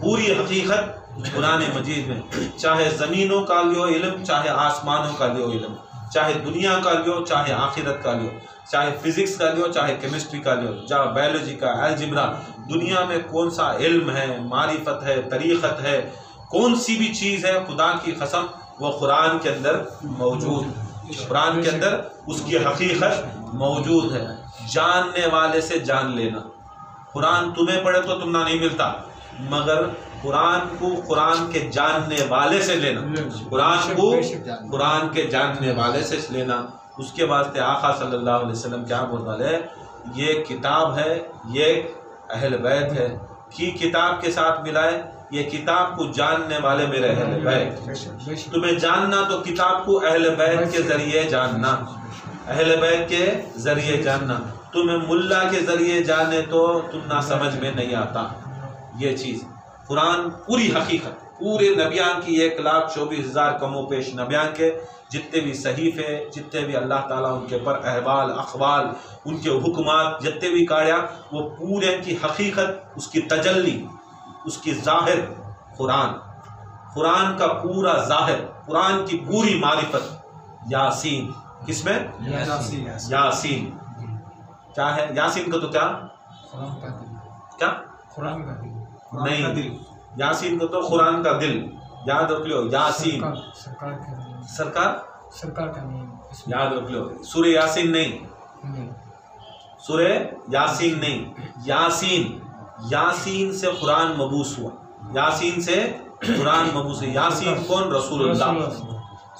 پوری حقیقت قرآن مجید میں، چاہے زمینوں کا لیو علم، چاہے آسمانوں کا لیو علم، چاہے دنیا کا لیو، چاہے آخرت کا لیو، چاہے فزکس کا لیو، چاہے کیمسٹری کا لیو، چاہے بایولوجی کا، الجبرا، دنیا میں کون سا علم ہے، معرفت ہے، طریقت ہے، کون سی بھی چیز ہے، خدا کی قسم وہ قرآن کے اندر موجود، قرآن کے اندر اس کی حقیقت موجود ہے۔ جاننے والے سے جان لینا، قرآن تمہیں پڑھے تو تم نہ نہیں ملتا، مگر قرآن کو قرآن کے جاننے والے سے لینا، قرآن کو قرآن کے جاننے والے سے لینا۔ اس کے واسطے آقا صلی اللہ علیہ وسلم کیا بول رہے، یہ کتاب ہے، یہ اہل بیت ہے، کی کتاب کے ساتھ ملائے، یہ کتاب کو جاننے والے میرے اہل بیت۔ تمہیں جاننا تو کتاب کو اہل بیت کے ذریعے جاننا، اہل بیت کے ذریعے جاننا۔ تمہیں ملا کے ذریعے جانے تو تم نہ سمجھ میں نہیں آتا یہ چیز۔ قرآن پوری حقیقت، پورے نبیان کی 1,24,000 کم و پیش نبیان کے جتنے بھی صحیفے، جتنے بھی اللہ تعالیٰ ان کے پر احوال، اقوال، ان کے حکمات جتنے بھی کاڑیا، وہ پورے کی حقیقت، اس کی تجلی، اس کی ظاہر قرآن کا پورا ظاہر، قرآن کی پوری معرفت۔ یاسین، کس میں؟ یاسین کیا ہے؟ یاسین کا تو کیا قرآن کا نہیں، یاسین کو تو قرآن کا دل، یاد رکھ لو۔ یاسین سرکار کا نیم، یاد رکھ لو۔ سورہ یاسین نہیں، سورہ یاسین نہیں، یاسین سے قرآن مبعوث ہوا، یاسین سے قرآن مبعوث ہے۔ یاسین کون؟ رسول اللہ،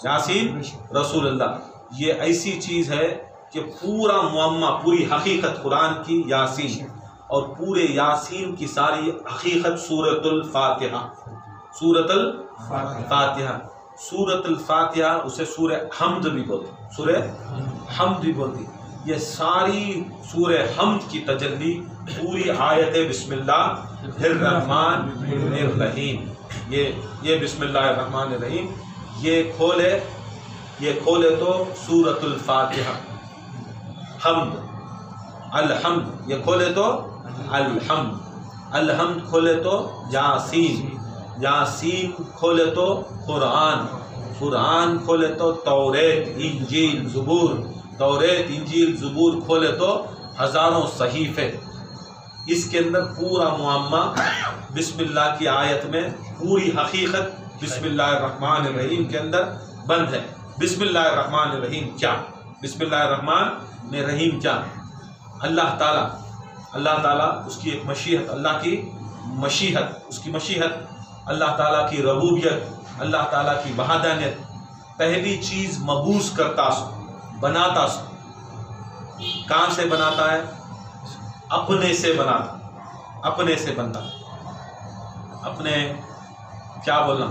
یاسین رسول اللہ۔ یہ ایسی چیز ہے کہ پورا معمہ، پوری حقیقت قرآن کی یاسین، اور پورے یاسین کی ساری حقیقت سورۃ الفاتحہ، سورۃ الفاتحہ، سورۃ الفاتحہ، اسے سورہ حمد بھی بولتے، سورہ حمد بھی بولتی۔ یہ ساری سورہ حمد کی تجلی پوری آیت بسم اللہ الرحمن الرحیم، یہ بسم اللہ الرحمن الرحیم، یہ کھولے تو سورۃ الفاتحہ، حمد، الحمد، یہ کھولے تو الحمد کھولے تو یاسین کھولے تو قرآن کھولے تو توریت، انجیل، زبور، توریت، انجیل، زبور کھولے تو ہزاروں صحیفے۔ اس کے اندر پورا معمہ بسم اللہ کی آیت میں پوری حقیقت بسم اللہ الرحمن الرحیم کے اندر بند ہے۔ بسم اللہ الرحمن الرحیم کیا؟ بسم اللہ الرحمن الرحیم کیا؟ اللہ تعالیٰ اس کی ایک مشیت، اللہ کی مشیت، اس کی مشیت، اللہ تعالیٰ کی ربوبیت، اللہ تعالیٰ کی وحدانیت۔ پہلی چیز مبعوث کرتا سو، بناتا سو، کہاں سے بناتا ہے؟ اپنے سے بناتا، اپنے سے بنتا، اپنے کیا بولنا،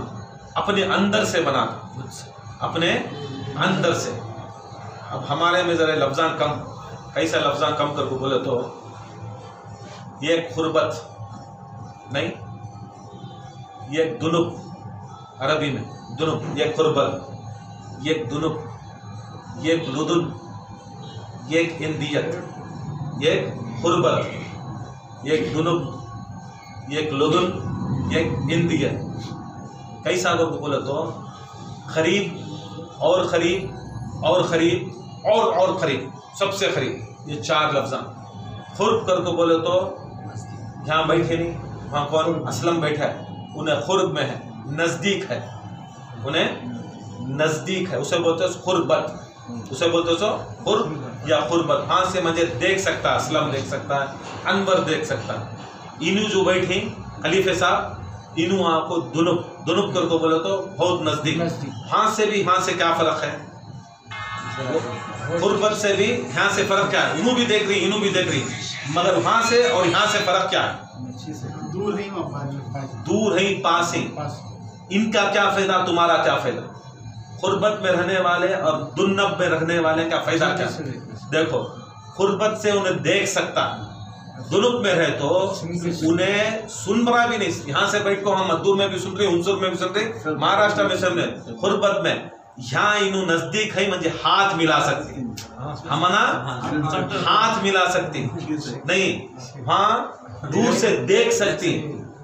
اپنے اندر سے بناتا، اپنے اندر سے۔ اب ہمارے میں ذرا لفظاں کم، کیسا لفظاں کم کر کو بولے تو یہ ایک خربت نہیں، یہ ایک دنب، عربی میں دنب، یہ ایک خربت، یہ ایک دنب، یہ ایک لدن، یہ ایک اندیت، یہ ایک خربت، یہ ایک دنب، یہ ایک لدن، یہ ایک اندیت۔ کیسا اگر کو بولے تو قریب اور قریب اور قریب اور قریب، سب سے قریب، یہ 4 لفظاں۔ قرب کر کو بولے تو یہاں بیٹھے نہیں، وہاں کون؟ اسلم بیٹھا ہے، انہیں قرب میں ہے، نزدیک ہے، انہیں نزدیک ہے، اسے بولتے ہیں قربت، اسے بولتے سو قرب یا قربت۔ ہاں سے مجھے دیکھ سکتا ہے، اسلم دیکھ سکتا ہے، انور دیکھ سکتا ہے۔ انو جو بیٹھیں خلیفہ صاحب، انو آپ کو دنب کر کو بولے تو بہت نزدیک۔ ہاں سے بھی، ہاں سے کیا فرق ہے؟ قربت سے بھی یہاں سے فرق کیا ہے؟ انو بھی دیکھ رہی، انو بھی دیکھ رہی، مگر وہاں سے اور یہاں سے فرق کیا ہے؟ دور ہیں، پاس ہیں۔ ان کا کیا فائدہ، تمہارا کیا فائدہ؟ قربت میں رہنے والے اور دنب میں رہنے والے کا فائدہ کیا؟ دیکھو، قربت سے انہیں دیکھ سکتا ہے. دنب میں رہے تو انہیں سن رہا بھی نہیں. یہاں سے بیٹھ کو ہم مدور میں بھی سن رہے, عنصر میں بھی سن رہے, مہاراشٹر میں سن رہے. قربت میں یہاں انہوں نزدیک ہے مجھے ہاتھ ملا سکتی, ہمنا ہاتھ ملا سکتی نہیں, وہاں دور سے دیکھ سکتی,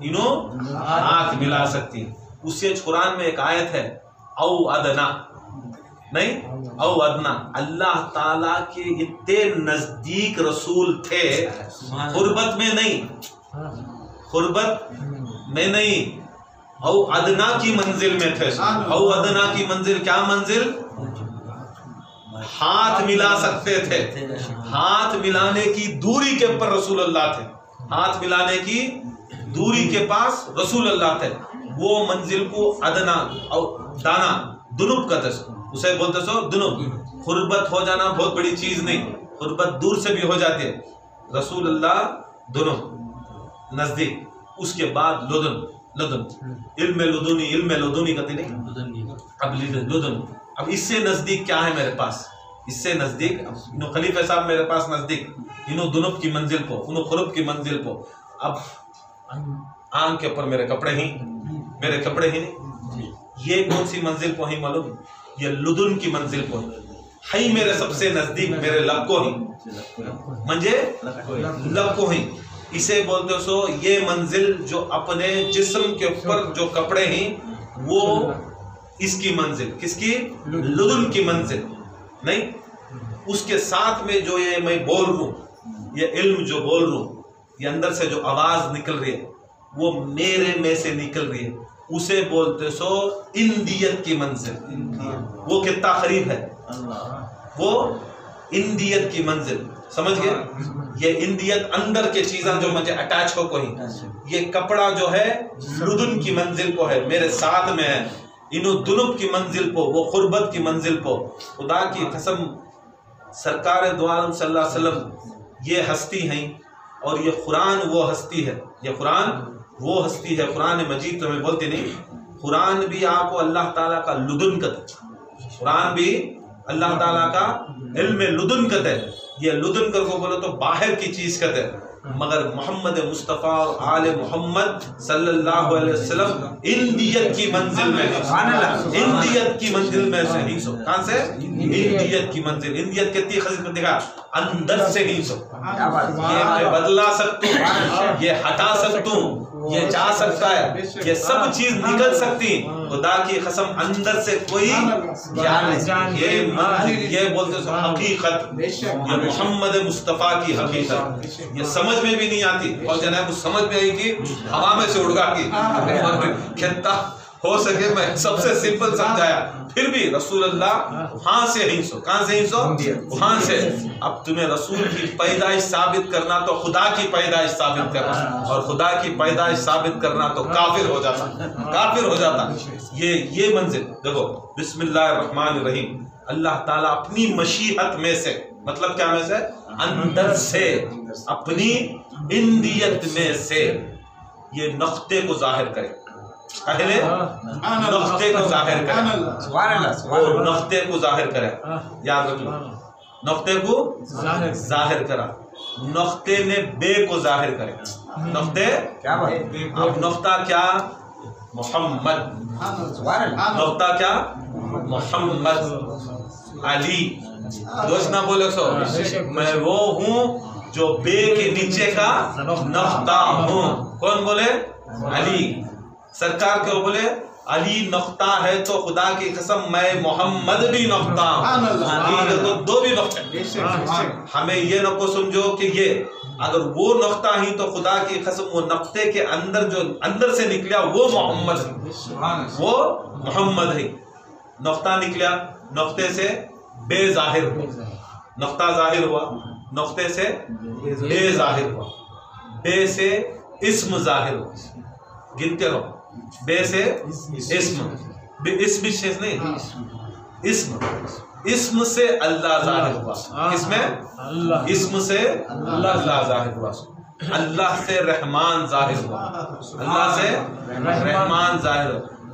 انہوں ہاتھ ملا سکتی. اس سے قرآن میں ایک آیت ہے او ادنا, نہیں او ادنا, اللہ تعالیٰ کے اتنے نزدیک رسول تھے, قربت میں نہیں, قربت میں نہیں, او ادنا کی منزل میں تھے. او ادنا کی منزل کیا منزل؟ ہاتھ ملا سکتے تھے. ہاتھ ملانے کی دوری کے اوپر رسول اللہ تھے, ہاتھ ملانے کی دوری کے پاس رسول اللہ تھے. وہ منزل کو ادنا او دانا دنب کہتے, اسے بولتے سو دنب. قربت ہو جانا بہت بڑی چیز نہیں, قربت دور سے بھی ہو جاتی ہے. رسول اللہ دنب نزدیک, اس کے بعد لدن, لدن علم لدنی کہتے نہیں, اب لدن. اب اس سے نزدیک کیا ہے میرے پاس, اس سے نزدیک انہوں خلیفہ صاحب میرے پاس نزدیک, انہوں دنب کی منزل کو, انہوں قرب کی منزل کو. اب آنکھ کے اوپر میرے کپڑے ہی, میرے کپڑے ہی نہیں, یہ کون سی منزل کو ہی معلوم, یہ لدن کی منزل کو ہی میرے سب سے نزدیک, میرے لب کو ہی, منجے لب کو ہی. اسے بولتے سو یہ منزل جو اپنے جسم کے اوپر جو کپڑے ہیں وہ اس کی منزل, کس کی؟ لدن کی منزل نہیں. اس کے ساتھ میں جو یہ میں بول رہا ہوں, یہ علم جو بول رہا ہوں, یہ اندر سے جو آواز نکل رہی ہے وہ میرے میں سے نکل رہی ہے, اسے بولتے سو اندیت کی منزل. وہ کتنا قریب ہے, وہ اندیت کی منزل. سمجھ گئے؟ یہ اندیت اندر کے چیزاں جو مجھے اٹیچ ہو کوئی, یہ کپڑا جو ہے لدن کی منزل کو ہے, میرے ساتھ میں ہے. انہوں دنب کی منزل کو, وہ قربت کی منزل کو. خدا کی قسم سرکار دو عالم صلی اللہ علیہ وسلم یہ ہستی ہیں, اور یہ قرآن وہ ہستی ہے, یہ قرآن وہ ہستی ہے. قرآن مجید تو ہمیں بولتے نہیں, قرآن بھی آپ کو اللہ تعالیٰ کا لدن کہتے, قرآن بھی اللہ تعالیٰ کا علم لدن کہتے. یہ لدن کر کو بولو تو باہر کی چیز کہتے, مگر محمد مصطفیٰ اور آل محمد صلی اللہ علیہ وسلم اندیت کی منزل میں, اندیت کی منزل میں سے ہی سو. کہاں سے؟ اندیت کی منزل. اندیت کتنی خزر دیکھا, اندر سے ہی سو. یہ میں بدلا سکتا ہوں, یہ ہٹا سکتا ہوں, یہ جا سکتا ہے, یہ سب چیز نکل سکتی. خدا کی قسم اندر سے کوئی یہ بولتے سو حقیقت, یہ محمد مصطفیٰ کی حقیقت. یہ سمجھ میں بھی نہیں آتی, اور جناب سمجھ میں آئی کہ ہوا میں سے اڑگا کی کہتا ہو سکے. میں سب سے سمپل سمجھایا, پھر بھی رسول اللہ وہاں سے ہی سو. کہاں سے ہی سو؟ وہاں سے. اب تمہیں رسول کی پیدائش ثابت کرنا تو خدا کی پیدائش ثابت کرنا, اور خدا کی پیدائش ثابت کرنا تو کافر ہو جاتا, کافر ہو جاتا. یہ منزل دیکھو, بسم اللہ الرحمن الرحیم. اللہ تعالیٰ اپنی مشیت میں سے, مطلب کیا میں سے؟ اندر سے, اپنی اندیت میں سے یہ نقطے کو ظاہر کرے. پہلے نقطے کو ظاہر کرے, اور نقطے کو ظاہر کرے. یاد رکھو, نقطے کو ظاہر کرا, نقطے نے بے کو ظاہر کرے. نقطے اب نقطہ کیا؟ محمد. نقطہ کیا؟ محمد. علی. دوست نہ بولے سو, میں وہ ہوں جو بے کے نیچے کا نقطہ ہوں. کون بولے؟ علی. سرکار کیوں بولے علی نقطہ ہے؟ تو خدا کی قسم میں محمد بھی نقطہ ہوں. تو دو بھی نقطے. ہمیں یہ نہ کو سمجھو کہ یہ اگر وہ نقطہ ہی تو خدا کی قسم وہ نقطے کے اندر جو اندر سے نکلا وہ محمد ہے, وہ محمد ہے. نقطہ نکلا, نقطے سے بے ظاہر ہوا, نقطہ ظاہر ہوا, نقطے سے بے ظاہر ہوا, بے سے اسم ظاہر ہوا. گنتے رہو, بے سے اسم, اسم چیز نہیں, اسم, اسم سے اللہ ظاہر ہوا. کس میں؟ اسم سے اللہ ظاہر ہوا. اللہ سے رحمان ظاہر ہوا, اللہ سے رحمان ظاہر ہوا.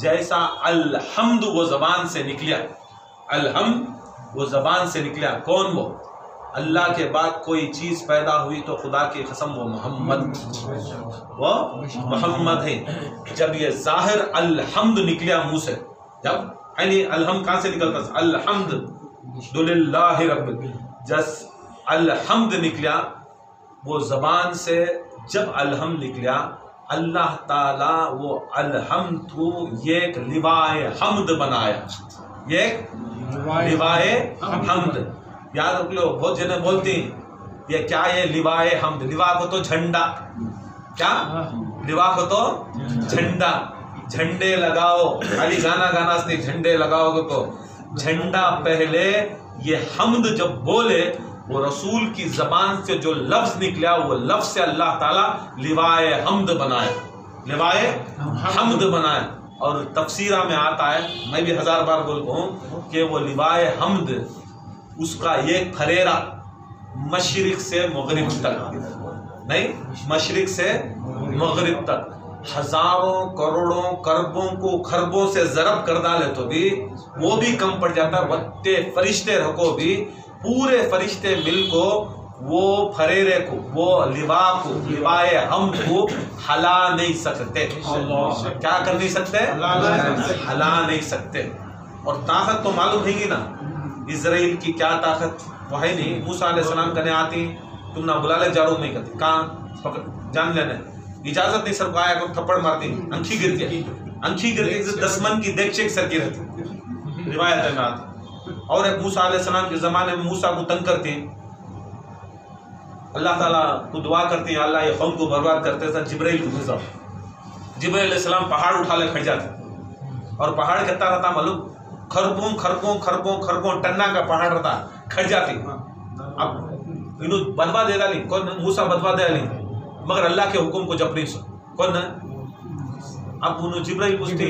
جیسا الحمد وہ زبان سے نکلیا، الحمد وہ زبان سے نکلیا، کون وہ؟ اللہ کے بعد کوئی چیز پیدا ہوئی تو خدا کی قسم وہ محمد ہے۔ جب یہ ظاہر الحمد نکلیا منہ سے، جب یعنی الحمد کہاں سے نکلتا تھا؟ الحمد للہ رب، جس الحمد نکلیا وہ زبان سے، جب الحمد نکلیا اللہ تعالی وہ الحمد کو ایک لوائے حمد بنایا، ایک لوائے حمد۔ یاد رکھ لو، بہت جنے بولتی یہ کیا ہے لوائے حمد؟ لوا کو تو جھنڈا، کیا لوا کو تو جھنڈا، جھنڈے لگاؤ، خالی گانا گانا سے جھنڈے لگاؤ گے تو جھنڈا پہلے یہ حمد جب بولے وہ رسول کی زبان سے جو لفظ نکلا وہ لفظ سے اللہ تعالیٰ لوائے حمد بنائے، لوائے حمد بنائے۔ اور تفسیرہ میں آتا ہے، میں بھی 1000 بار بولتا ہوں کہ وہ لوائے حمد اس کا ایک پھریرا مشرق سے مغرب تک، نہیں مشرق سے مغرب تک ہزاروں کروڑوں کربوں کو خربوں سے ضرب کر ڈالے تو بھی وہ بھی کم پڑ جاتا ہے، وتے فرشتے رکھو بھی پورے فرشتے مل کو وہ پھریرے کو، وہ لوا کو، لوائے حمد کو ہلا نہیں سکتے۔ کیا کر نہیں سکتے؟ ہلا نہیں سکتے۔ اور طاقت تو معلوم ہے گی نا، اسرائیل کی کیا طاقت وہ ہے نہیں۔ موسیٰ علیہ السلام کہنے آتی تم نہ بلا لے جارو نہیں کرتی، کہاں جان لینے اجازت نہیں، سر کو آیا کو تھپڑ مارتی، انکھی گر گیا، انکھی گر گئی 10 من کی دیکچے سر کی رہتی، روایت میں آتی۔ اور ایک موسیٰ علیہ السلام کے زمانے میں موسیٰ کو تنگ کرتے ہیں، اللہ تعالیٰ کو دعا کرتے ہیں اللہ یہ قوم کو برباد کرتے تھا، جبرائیل کو بھیجا۔ جبرائیل علیہ السلام پہاڑ اٹھا لے کھڑ جاتے، اور پہاڑ کتنا رہتا معلوم؟ خربوں خربوں خربوں خربوں ٹنا کا پہاڑ رہتا، کھڑ جاتی۔ اب انہوں بدوا دے ڈالی، کون موسیٰ بدوا دے ڈالی، مگر اللہ کے حکم کو جب نہیں سو کون ہے؟ اب انہوں جبرائیل پوچھتے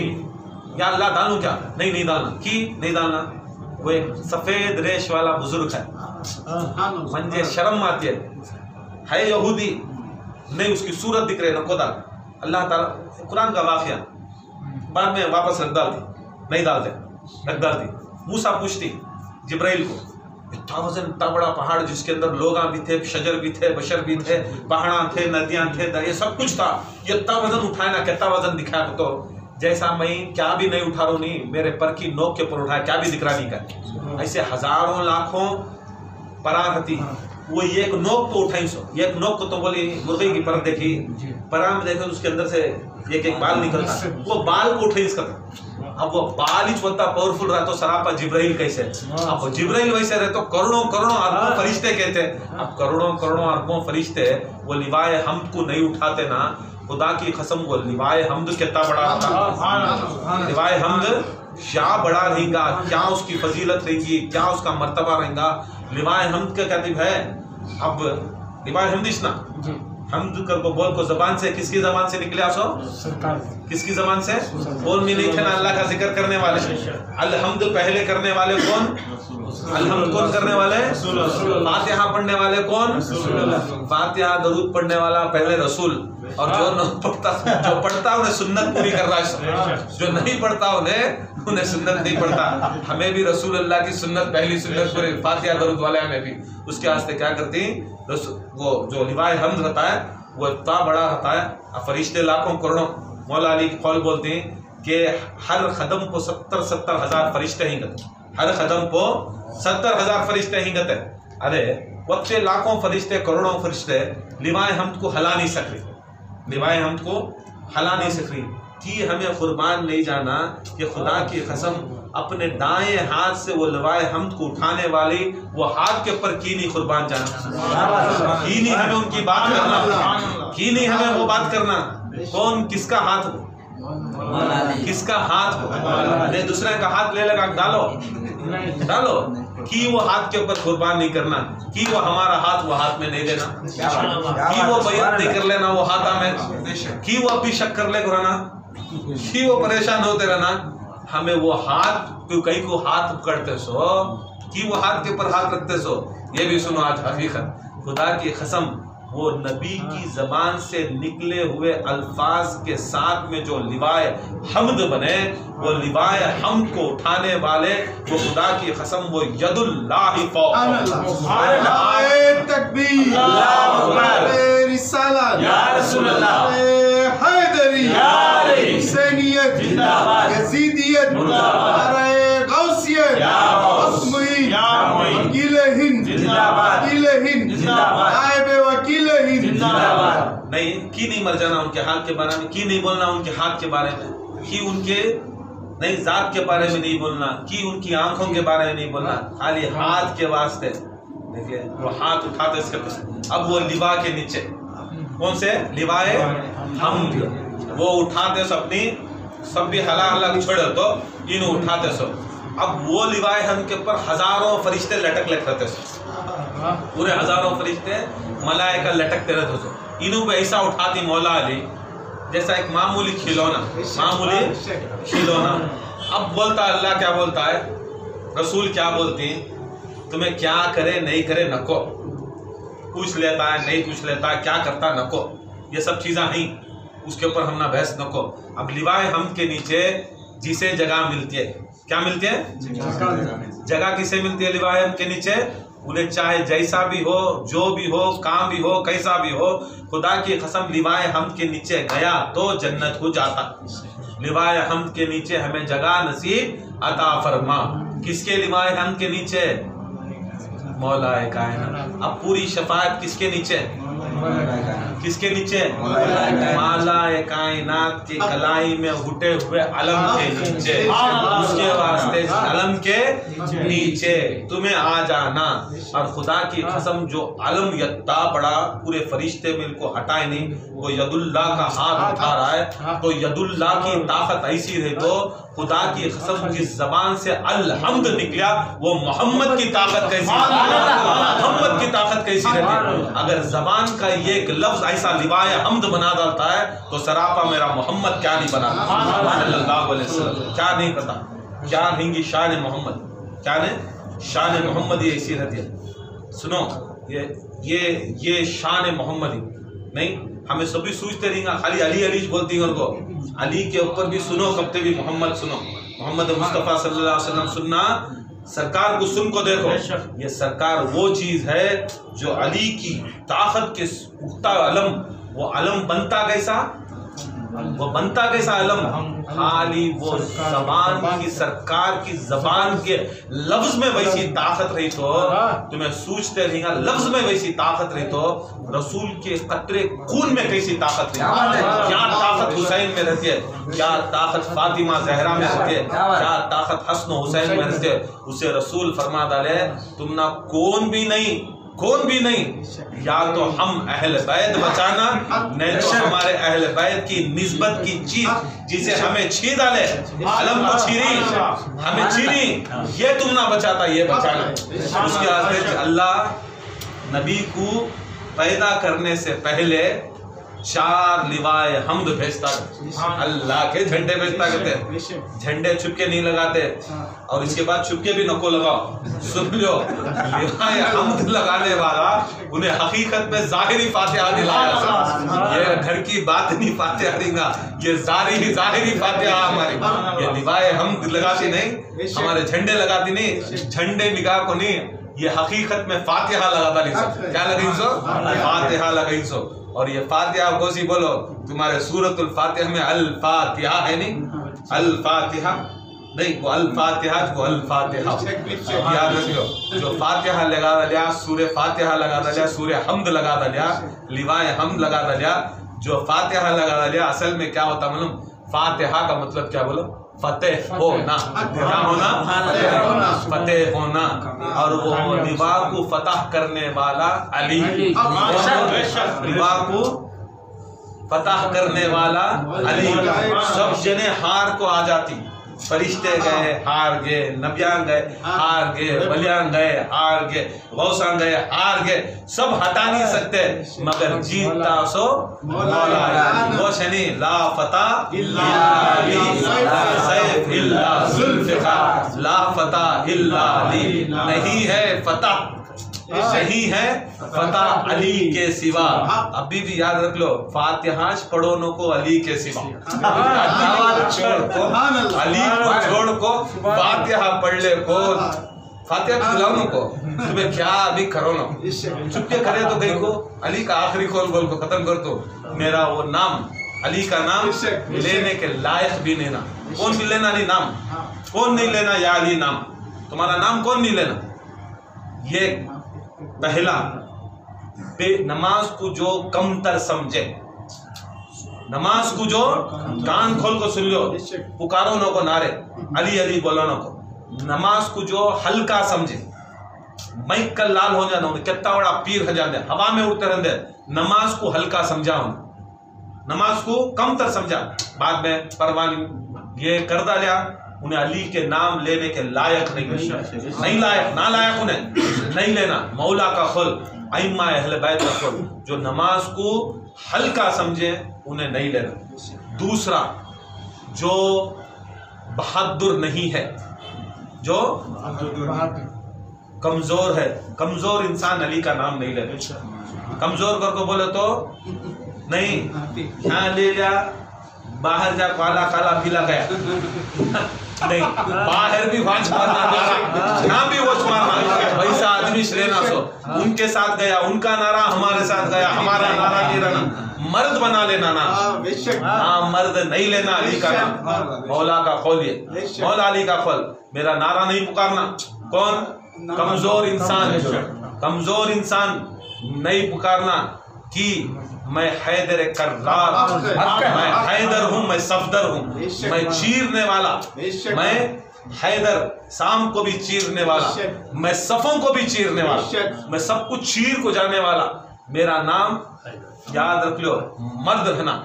یا اللہ ڈالوں کیا؟ نہیں ڈالنا، کی نہیں ڈالنا؟ وہ ایک سفید ریش والا بزرگ ہے، منجے شرم آتی ہے یہودی، نہیں اس کی صورت دکھ رہے نہ کو ڈال۔ اللہ تعالیٰ قرآن کا واقعہ بعد میں واپس رکھ ڈالتی، نہیں ڈالتے، رکھ ڈالتی۔ موسیٰ پوچھتی جبرائیل کو اتنا وزن، اتنا بڑا پہاڑ جس کے اندر لوگاں بھی تھے، شجر بھی تھے، بشر بھی تھے، پہاڑاں تھے، ندیاں تھے، دریا سب کچھ تھا، یہ اتنا وزن اٹھائے نا، کتنا وزن دکھایا تو جیسا میں کیا بھی نہیں اٹھا رہا نہیں، میرے پر کی نوک کے پر اٹھایا کیا بھی دکھ رہا نہیں کر، ایسے ہزاروں لاکھوں پرا رہتی، وہ ایک نوک تو اٹھائی سو، ایک نوک کو تو بولی مرغی کی پر دیکھی، پرا میں دیکھو اس کے اندر سے ایک ایک بال نکلتا، وہ بال کو اٹھائی اس کا، اب وہ بال ہی چھوٹا پاورفل رہا تو سراپا جبرائیل کیسے، اب جبرائیل ویسے رہے تو کروڑوں کروڑوں اربوں فرشتے کہتے، اب کروڑوں کروڑوں اربوں فرشتے وہ لوائے حمد کو نہیں اٹھاتے نا، خدا کی قسم وہ لوائے حمد کتنا بڑا ہوتا، لوائے حمد کیا بڑا رہے گا، کیا اس کی فضیلت رہے گی، کیا اس کا مرتبہ رہے گا۔ لوائے حمد کا کہتے ہے، اب لوائے حمد اشنا حمد کر کو بول کو زبان سے، کس کی زبان سے نکلے آسو؟ کس کی زبان سے؟ کون میں نہیں تھے نا اللہ کا ذکر کرنے والے، الحمد پہلے کرنے والے کون؟ الحمد کون کرنے والے؟ فاتحہ پڑھنے والے کون؟ فاتحہ درود پڑھنے والا پہلے رسول، اور جو نہ پڑھتا، جو پڑھتا انہیں سنت پوری کر رہا ہے، جو نہیں پڑھتا انہیں سنت نہیں پڑھتا۔ ہمیں بھی رسول اللہ کی سنت، پہلی سنت پوری فاتحہ درود والے ہمیں بھی اس کے واسطے کیا کرتی، وہ جو لوائے حمد رہتا ہے وہ اتنا بڑا رہتا ہے، فرشتے لاکھوں کروڑوں۔ مولا علی قول بولتے ہیں کہ ہر قدم کو 70,000 فرشتے ہی گتے، ہر قدم کو 70,000 فرشتے ہی گتے۔ ارے وقت لاکھوں فرشتے، کروڑوں فرشتے لوائے حمد کو ہلا نہیں سک رہی، لوائے حمد کو ہلا نہیں سک رہی۔ کہ ہمیں قربان نہیں جانا کہ خدا کی قسم اپنے دائیں ہاتھ سے وہ لوائے حمد کو اٹھانے والی وہ ہاتھ کے اوپر کی نہیں قربان جانا، کی نہیں ہمیں ان کی بات کرنا، کی نہیں ہمیں وہ بات کرنا۔ کون کس کا ہاتھ ہو، کس کا ہاتھ ہو، نہیں دوسرے کا ہاتھ لے لگا ڈالو ڈالو، کی وہ ہاتھ کے اوپر قربان نہیں کرنا، کی وہ ہمارا ہاتھ وہ ہاتھ میں نہیں دینا، کی وہ بیعت نہیں کر لینا وہ ہاتھ ہمیں، کی وہ ابھی شک کر لے گرانا، کی وہ پریشان ہوتے رہنا، ہمیں وہ ہاتھ کہیں کو ہاتھ پکڑتے سو، کی وہ ہاتھ کے اوپر ہاتھ رکھتے سو۔ یہ بھی سنو آج حقیقت، خدا کی قسم وہ نبی کی زبان سے نکلے ہوئے الفاظ کے ساتھ میں جو لوائے حمد بنے، وہ لوائے حمد کو اٹھانے والے وہ خدا کی قسم وہ ید اللہ فوق تکبیر، رسالت یا رسول اللہ، حیدری، حسینیت، یزیدیت، غوثیت، عثمانی، وکیل ہند، وکیل ہند، نائب وکیل ہند. نہیں کی نہیں مر جانا ان کے ہاتھ کے بارے میں، کی نہیں بولنا ان کے ہاتھ کے بارے میں، کی ان کے نہیں ذات کے بارے میں نہیں بولنا، کی ان کی آنکھوں کے بارے میں نہیں بولنا، خالی ہاتھ کے واسطے. دیکھیں وہ ہاتھ اٹھاتے اس کے اب وہ لوا کے نیچے کون سے لوائے حمد وہ اٹھاتے سو اپنی سب بھی ہلا ہلا چھوڑے تو انہوں اٹھاتے سو. اب وہ لوائے حمد کے اوپر ہزاروں فرشتے لٹک رہتے سو، پورے ہزاروں فرشتے ملائکہ لٹکتے رہتے سو. انہوں پہ ایسا اٹھاتی مولا علی جیسا ایک معمولی کھلونا. اب بولتا اللہ کیا بولتا ہے، رسول کیا بولتی، تمہیں کیا کرے نہیں کرے نکو، پوچھ لیتا ہے نہیں پوچھ لیتا ہے، کیا کرتا نکو، یہ سب چیزاں نہیں، اس کے اوپر ہم نہ بحث نکو. اب لوائے حمد کے نیچے جسے جگہ ملتی ہے، کیا ملتی ہے جگہ، کسے ملتی ہے لوائے حمد کے نیچے، انہیں چاہے جیسا بھی ہو، جو بھی ہو، کام بھی ہو، کیسا بھی ہو، خدا کی قسم لوائے حمد کے نیچے گیا تو جنت ہو جاتا. لوائے حمد کے نیچے ہمیں جگہ نصیب عطا فرما. کس کے لوائے حمد کے نیچے، مولا کائنات. اب پوری شفاعت کس کے نیچے، کس کے نیچے، مولا کائنات کی کلائی میں گھٹے ہوئے علم کے نیچے. اس کے واسطے علم کے نیچے تمہیں آ جانا. اور خدا کی قسم جو علم یتا بڑا پورے فرشتے میں ان کو ہٹائے نہیں، وہ ید اللہ کا ہاتھ اٹھا رہا ہے، تو ید اللہ کی طاقت ایسی رہے تو خدا کی قسم جس زبان سے الحمد نکلا وہ محمد کی طاقت کیسی رہتی، محمد کی طاقت کیسی رہتی. اگر زبان کا یہ ایک لفظ ایسا لوائے حمد بنا ڈالتا ہے تو سراپا میرا محمد کیا نہیں بنا صلی اللہ علیہ وسلم، کیا نہیں پتا کیا نہیں گی شان محمد، کیا نہیں شان محمد یہ ایسی رہتی ہے. سنو یہ شان محمدی نہیں، ہمیں سبھی سوچتے رہیں گا خالی علی علی بولتی ہیں ان کو، علی کے اوپر بھی سنو، کبتے بھی محمد سنو، محمد مصطفیٰ صلی اللہ علیہ وسلم سننا، سرکار کو سن کو دیکھو. یہ سرکار وہ چیز ہے جو علی کی طاقت کے پختہ علم، وہ علم بنتا کیسا، وہ بنتا کیسا علم، خالی وہ زبان کی سرکار کی زبان کے لفظ میں ویسی طاقت رہی تو تمہیں سوچتے رہیں گا، لفظ میں ویسی طاقت رہی تو رسول کے قطرے خون میں کیسی طاقت رہی، کیا طاقت حسین میں رہتی ہے، کیا طاقت فاطمہ زہرا میں رہتی ہے، کیا طاقت حسن و حسین میں رہتی ہے. اسے رسول فرما ڈالے تم نہ کون بھی نہیں، یا تو ہم اہل بیت بچانا، نہیں تو ہمارے اہل بیت کی نسبت کی چیز جسے ہمیں چھین ڈالے، علم کو چھینی، ہمیں چھینی، یہ تم نہ بچاتا، یہ بچانا. اس کے آخر اللہ نبی کو پیدا کرنے سے پہلے 4 لوائے حمد بھیجتا، اللہ کے جھنڈے بھیجتا کرتے، جھنڈے چھپکے نہیں لگاتے. اور اس کے بعد چھپکے بھی نکو لگاؤ، سن لو لوائے حمد لگانے والا انہیں حقیقت میں ظاہری فاتحہ دلایا، یہ گھر کی بات نہیں فاتحہ دیں گا، یہ ظاہری فاتحہ ہماری. یہ لوائے حمد لگاتی نہیں، ہمارے جھنڈے لگاتی نہیں، جھنڈے نگاہ کو نہیں، یہ حقیقت میں فاتحہ لگاتا نہیں سو. کیا لگیں سو، فاتحہ لگیں سو. اور یہ فاتحہ کو سی بولو، تمہارے سورۃ الفاتحہ میں الفاتحہ ہے نہیں، الفاتحہ نہیں، وہ الفاتحہ وہ الفاتحہ یاد رکھو. جو فاتحہ لگا دیا، سورہ فاتحہ لگا دیا، سورہ حمد لگا دیا، لوائے حمد لگا دیا. جو فاتحہ لگا دیا اصل میں کیا ہوتا معلوم، فاتحہ کا مطلب کیا بولو، فتح ہونا، کیا ہونا، فتح ہونا. اور وہ لوا کو فتح کرنے والا علی، لوا کو فتح کرنے والا علی. سب جنے ہار کو آ جاتی، فرشتے گئے ہار گئے، نبیان گئے ہار گئے، ولیان گئے ہار گئے، غوثان گئے ہار گئے، سب ہٹا نہیں سکتے مگر جیتا سو مولا علی. وہ شنی لا فتح الا علی، لا سیف الا ذوالفقار، لا فتح الا علی، نہیں ہے فتح نہیں ہے فتح علی کے سوا. ابھی بھی یاد رکھ لو فاتحہ پڑھو نو کو علی کے سوا. علی کو چھوڑ کو فاتحہ پڑھ لے کو فاتحہ بھی دلاؤ کو تمہیں کیا ابھی کرو نا چپکے کرے تو دیکھو علی کا آخری قول بول کو ختم کر دو. میرا وہ نام علی کا نام لینے کے لائق بھی نہیں نا. کون بھی لینا نہیں نام, کون نہیں لینا یا علی نام, تمہارا نام کون نہیں لینا. یہ پہلا نماز کو جو کم تر سمجھے, نماز کو جو کان کھول کو سن لو پکارو نو کو نعرے علی علی بولو نو کو, نماز کو جو ہلکا سمجھے مائک کا لال ہو جانا کتنا بڑا پیر ہو جانے ہوا میں اڑتے رہتے, نماز کو ہلکا سمجھا ہوں, نماز کو کم تر سمجھا. بعد میں پروانی یہ کر ڈالیا انہیں علی کے نام لینے کے لائق نہیں لائق نہ لائق انہیں نہیں لینا. مولا کا خل ائمہ اہل بیت کا خل جو نماز کو ہلکا سمجھے انہیں نہیں لینا. دوسرا جو بہادر نہیں ہے, جو کمزور ہے, کمزور انسان علی کا نام نہیں لینا. کمزور کر کو بولے تو نہیں ہاں لے لیا باہر جا کالا کالا پیلا گیا نہیں, باہر بھی واچ مارنا یہاں بھی واچ مارنا ویسا آدمی شرینا سو ان کے ساتھ گیا ان کا نعرہ ہمارے ساتھ گیا ہمارا نعرہ نہیں رہنا. مرد بنا لینا نا, ہاں مرد نہیں لینا علی کا نام. مولا کا قول یہ مولا علی کا قول میرا نعرہ نہیں پکارنا. کون کمزور انسان, کمزور انسان نہیں پکارنا کہ میں حیدر کرار, میں حیدر ہوں, میں صفدر ہوں, میں چیرنے والا, میں حیدر شام کو بھی چیرنے والا, میں صفوں کو بھی چیرنے والا, میں سب کچھ چیر کو جانے والا. میرا نام یاد رکھ لو مرد رہنا,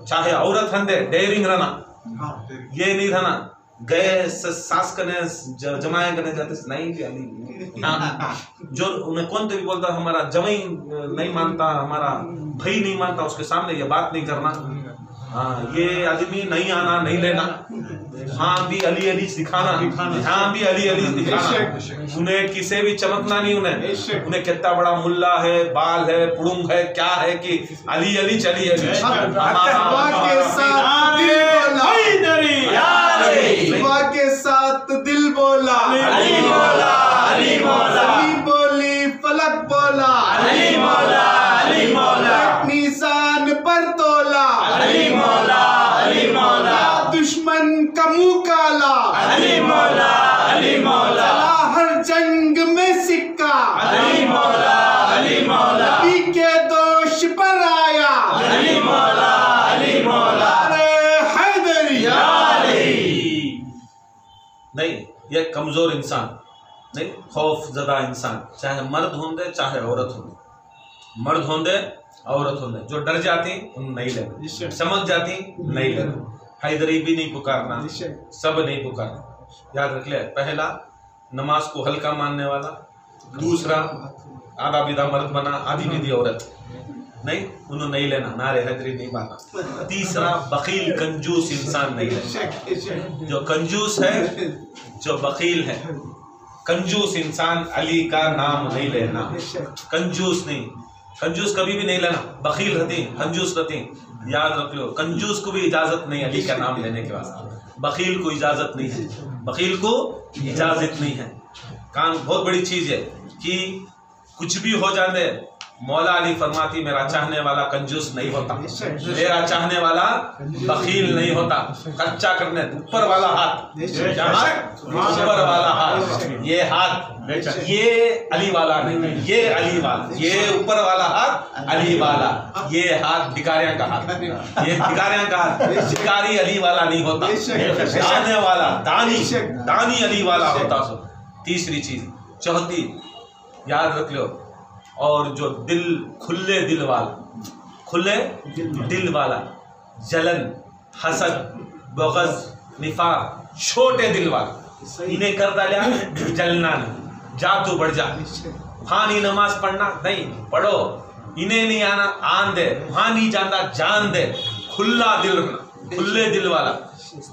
چاہے عورت ہندے ڈیرنگ رہنا, یہ نہیں رہنا گئے ساس کرنے جمائیں کرنے جاتے نہیں بھی علی جو انہیں کون تو بھی بولتا ہمارا جمعی نہیں مانتا ہمارا بھائی نہیں مانتا اس کے سامنے یہ بات نہیں کرنا. ہاں یہ آدمی نہیں آنا نہیں لینا, ہاں بھی علی علی دکھانا, ہاں بھی علی علی دکھانا. انہیں کسے بھی چمکنا نہیں, انہیں کتنا بڑا ملا ہے بال ہے پڑنگ ہے کیا ہے کہ علی علی چلی علی. کے ساتھ دل بولا علی مولا علی مولا, علی بولی فلک بولا علی مولا علی مولا, میزان پر تولا علی مولا علی مولا, دشمن کا منہ کالا علی مولا علی مولا, ہر جنگ میں سکہ علی مولا علی مولا, نبی کے دوش پر آیا علی مولا علی مولا. نہیں یہ کمزور انسان نہیں, خوف زدہ انسان, چاہے مرد ہوں دے چاہے عورت ہوں دے, مرد ہوں دے عورت ہوں دے, جو ڈر جاتی ان نہیں لینا, سمجھ جاتی نہیں لینا. حیدری بھی نہیں پکارنا, سب نہیں پکارنا. یاد رکھ لے پہلا نماز کو ہلکا ماننے والا, دوسرا آدھا بیدہ مرد بنا آدھی بیدی عورت نہیں, انہوں نہیں لینا, نعرے حیدری نہیں ماننا. تیسرا بخیل کنجوس انسان نہیں لینا, جو کنجوس ہے جو بخیل ہے, کنجوس انسان علی کا نام نہیں لینا. کنجوس نہیں, کنجوس کبھی بھی نہیں لینا, بخیل رہتی کنجوس رہتی. یاد رکھ لو کنجوس کو بھی اجازت نہیں علی کا نام لینے کے واسطے, بخیل کو اجازت نہیں ہے, بخیل کو اجازت نہیں ہے. کام بہت بڑی چیز ہے کہ کچھ بھی ہو جانے مولا علی فرماتی میرا چاہنے والا کنجوس نہیں ہوتا, میرا چاہنے والا بخیل نہیں ہوتا. کچا کرنے اوپر والا ہاتھ, اوپر والا ہاتھ, یہ ہاتھ یہ علی والا نہیں, یہ علی والا, یہ اوپر والا ہاتھ علی والا, یہ ہاتھ بھکاریاں کا ہاتھ, یہ بھکاریاں کا ہاتھ, بھکاری علی والا نہیں ہوتا, چاہنے والا دانی علی والا ہوتا. سو تیسری چیز چوتھی یاد رکھ لو, اور جو دل کھلے دل والا, کھلے دل والا, جلن حسد بغض نفاق چھوٹے دل والا, انہیں کر ڈالیا جلنا نہیں, جا تو بڑھ جا, وہاں نہیں نماز پڑھنا نہیں پڑھو, انہیں نہیں آنا آن دے, وہاں نہیں جانا جان دے. کھلا دل رہنا, کھلے دل والا.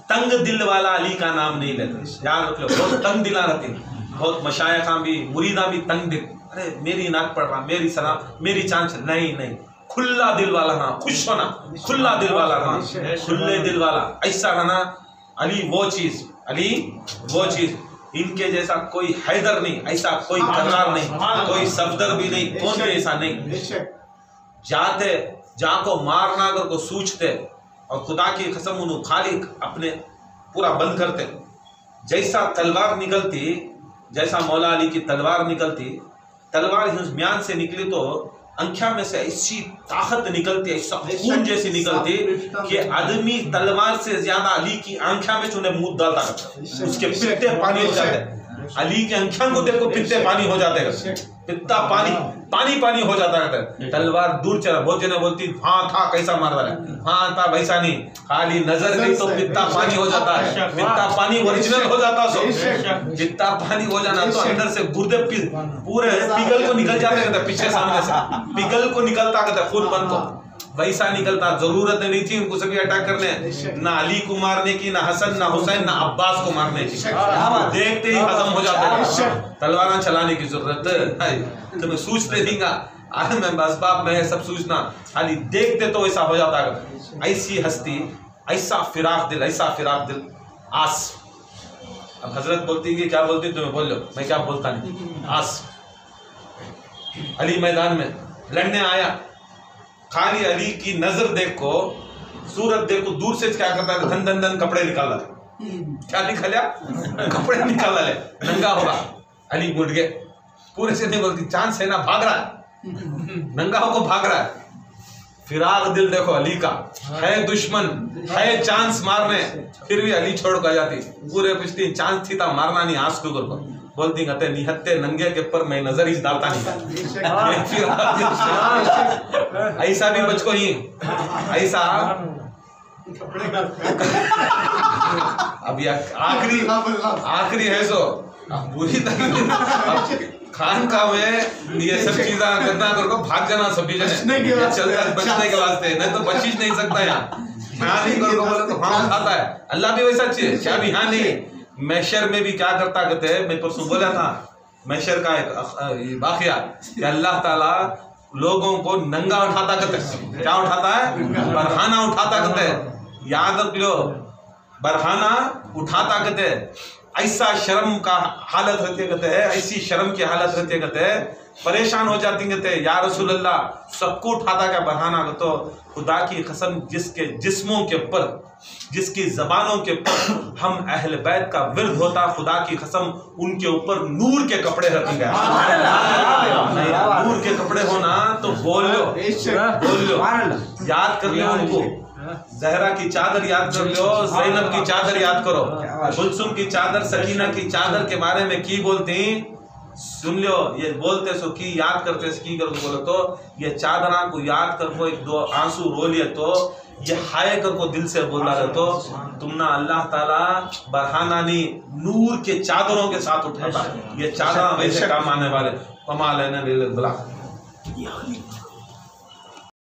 تنگ دل والا علی کا نام نہیں لیتا. یاد رکھ لو بہت تنگ دلا رہتے, بہت مشائخاں بھی مریداں بھی تنگ دل, ارے میری ناک پڑ رہا, میری سلام, میری چاند, نہیں, کھلا دل والا رہنا, خوش ہونا, کھلا دل والا رہنا, کھلے دل والا ایسا رہنا. علی وہ چیز, ان کے جیسا کوئی حیدر نہیں, ایسا کوئی کرار نہیں, کوئی صفدر بھی نہیں, کون بھی ایسا نہیں. جاتے جا کو مارنا اگر کو سوچتے اور خدا کی قسم انہوں خالق اپنے پورا بند کرتے. جیسا تلوار نکلتی, جیسا مولا علی کی تلوار نکلتی, تلوار میان سے نکلی تو انکھیا میں سے ایسی طاقت نکلتی, ایسا خون جیسی نکلتی کہ آدمی تلوار سے زیادہ علی کی آنکھیا میں چونے منہ ڈالتا کرتا, اس کے پتے پانی ہو جاتے. علی کے آنکھیاں کو دیکھو پتے پانی ہو جاتے ہیں, پتا پانی ہو جاتا ہے. تلوار دور چلا, بہت جنے بولتی ہاں تھا کیسا مار رہا ہے, ہاں تھا ویسا نہیں, خالی نظر نہیں تو پتا پانی ہو جاتا ہے. پتا پانی اوریجنل ہو جاتا, سو پتا پانی ہو جانا تو اندر سے گردے پورے پگل کو نکل جاتے ہیں, پیچھے سامنے سے پگل کو نکلتا ہے خون بن کو, ویسا نکلتا. ضرورت نہیں تھی ان کو سبھی اٹیک کرنے, نہ علی کو مارنے کی, نہ حسن, نہ حسین, نہ عباس کو مارنے کی, دیکھتے ہی ختم ہو جاتے. تلوار چلانے کی ضرورت ہے, تمہیں سوچتے نہیں گا آج میں اسباب میں سب سوچنا, خالی دیکھتے تو ایسا ہو جاتا ہے. ایسی ہستی, ایسا فراق دل آس. اب حضرت بولتی کہ کیا بولتی تمہیں بول لو, میں کیا بولتا نہیں. آس علی میدان میں لڑنے آیا, خالی علی کی نظر دیکھو, صورت دیکھو, دور سے کیا کرتا ہے, دھن دھن دھن کپڑے نکالا, کیا نکالیا, کپڑے نکالا لے, ننگا ہوگا. علی گھٹ گئے, پورے سے نہیں بولتی, چاند سے نا بھاگ رہا ہے, ننگا ہو کو بھاگ رہا ہے. فراق دل دیکھو علی کا, ہے دشمن, ہے چانس مارنے, پھر بھی علی چھوڑ کر جاتی. پورے پوچھتی چانس تھی تا مارنا نہیں, آنس کیوں کر, بولتی کہتے نہتے ننگے کے پر میں نظر ہی ڈالتا نہیں. ایسا بھی بچ کو ہی ایسا. اب آخری ہے سو بری طریقے خان کا میں یہ سب چیزیں کرنا کر کو بھاگ جانا سبھی جنے چلتا بچنے کے واسطے, نہیں تو بچ ہی نہیں سکتا. یہاں نہیں کر کو بولے تو ہاں کھاتا ہے. اللہ بھی ویسا چیز کیا بھی ہاں نہیں. محشر میں بھی کیا کرتا کہتے ہیں, میں پرسوں بولا تھا محشر کا ایک واقعہ کہ اللہ تعالیٰ لوگوں کو ننگا اٹھاتا کرتے ہیں. کیا اٹھاتا ہے, برہانہ اٹھاتا کرتے ہیں. یاد رکھ لو, برہانہ اٹھاتا کرتے ہیں. ایسا شرم کا حالت رہتے کہتے ہیں, ایسی شرم کی حالت رہتے کہتے ہیں, پریشان ہو جاتی کہتے ہیں یا رسول اللہ سب کو اٹھاتا کیا برہانہ. تو خدا کی قسم جس کے جسموں کے پر, جس کی زبانوں کے پر ہم اہل بیت کا ورد ہوتا, خدا کی قسم ان کے اوپر نور کے کپڑے رکھیں گے. نور کے کپڑے ہونا تو بول لو, یاد کر لو ان کو. زہرا کی چادر یاد کر لو, زینب کی چادر یاد کرو, کلثوم کی چادر, سکینہ کی چادر کے بارے میں کی بولتی سن لو. یہ بولتے سو کی یاد کرتے سو کی کرو بولو تو یہ چادراں کو یاد کر کو, ایک دو آنسو رو لیے تو یہ ہائے کر کو دل سے بولا رہے تو تم نہ اللہ تعالیٰ برہانہ نہیں نور کے چادروں کے ساتھ اٹھاتا. یہ چادراں ویسے کام آنے والے. کمال ہے نا بلا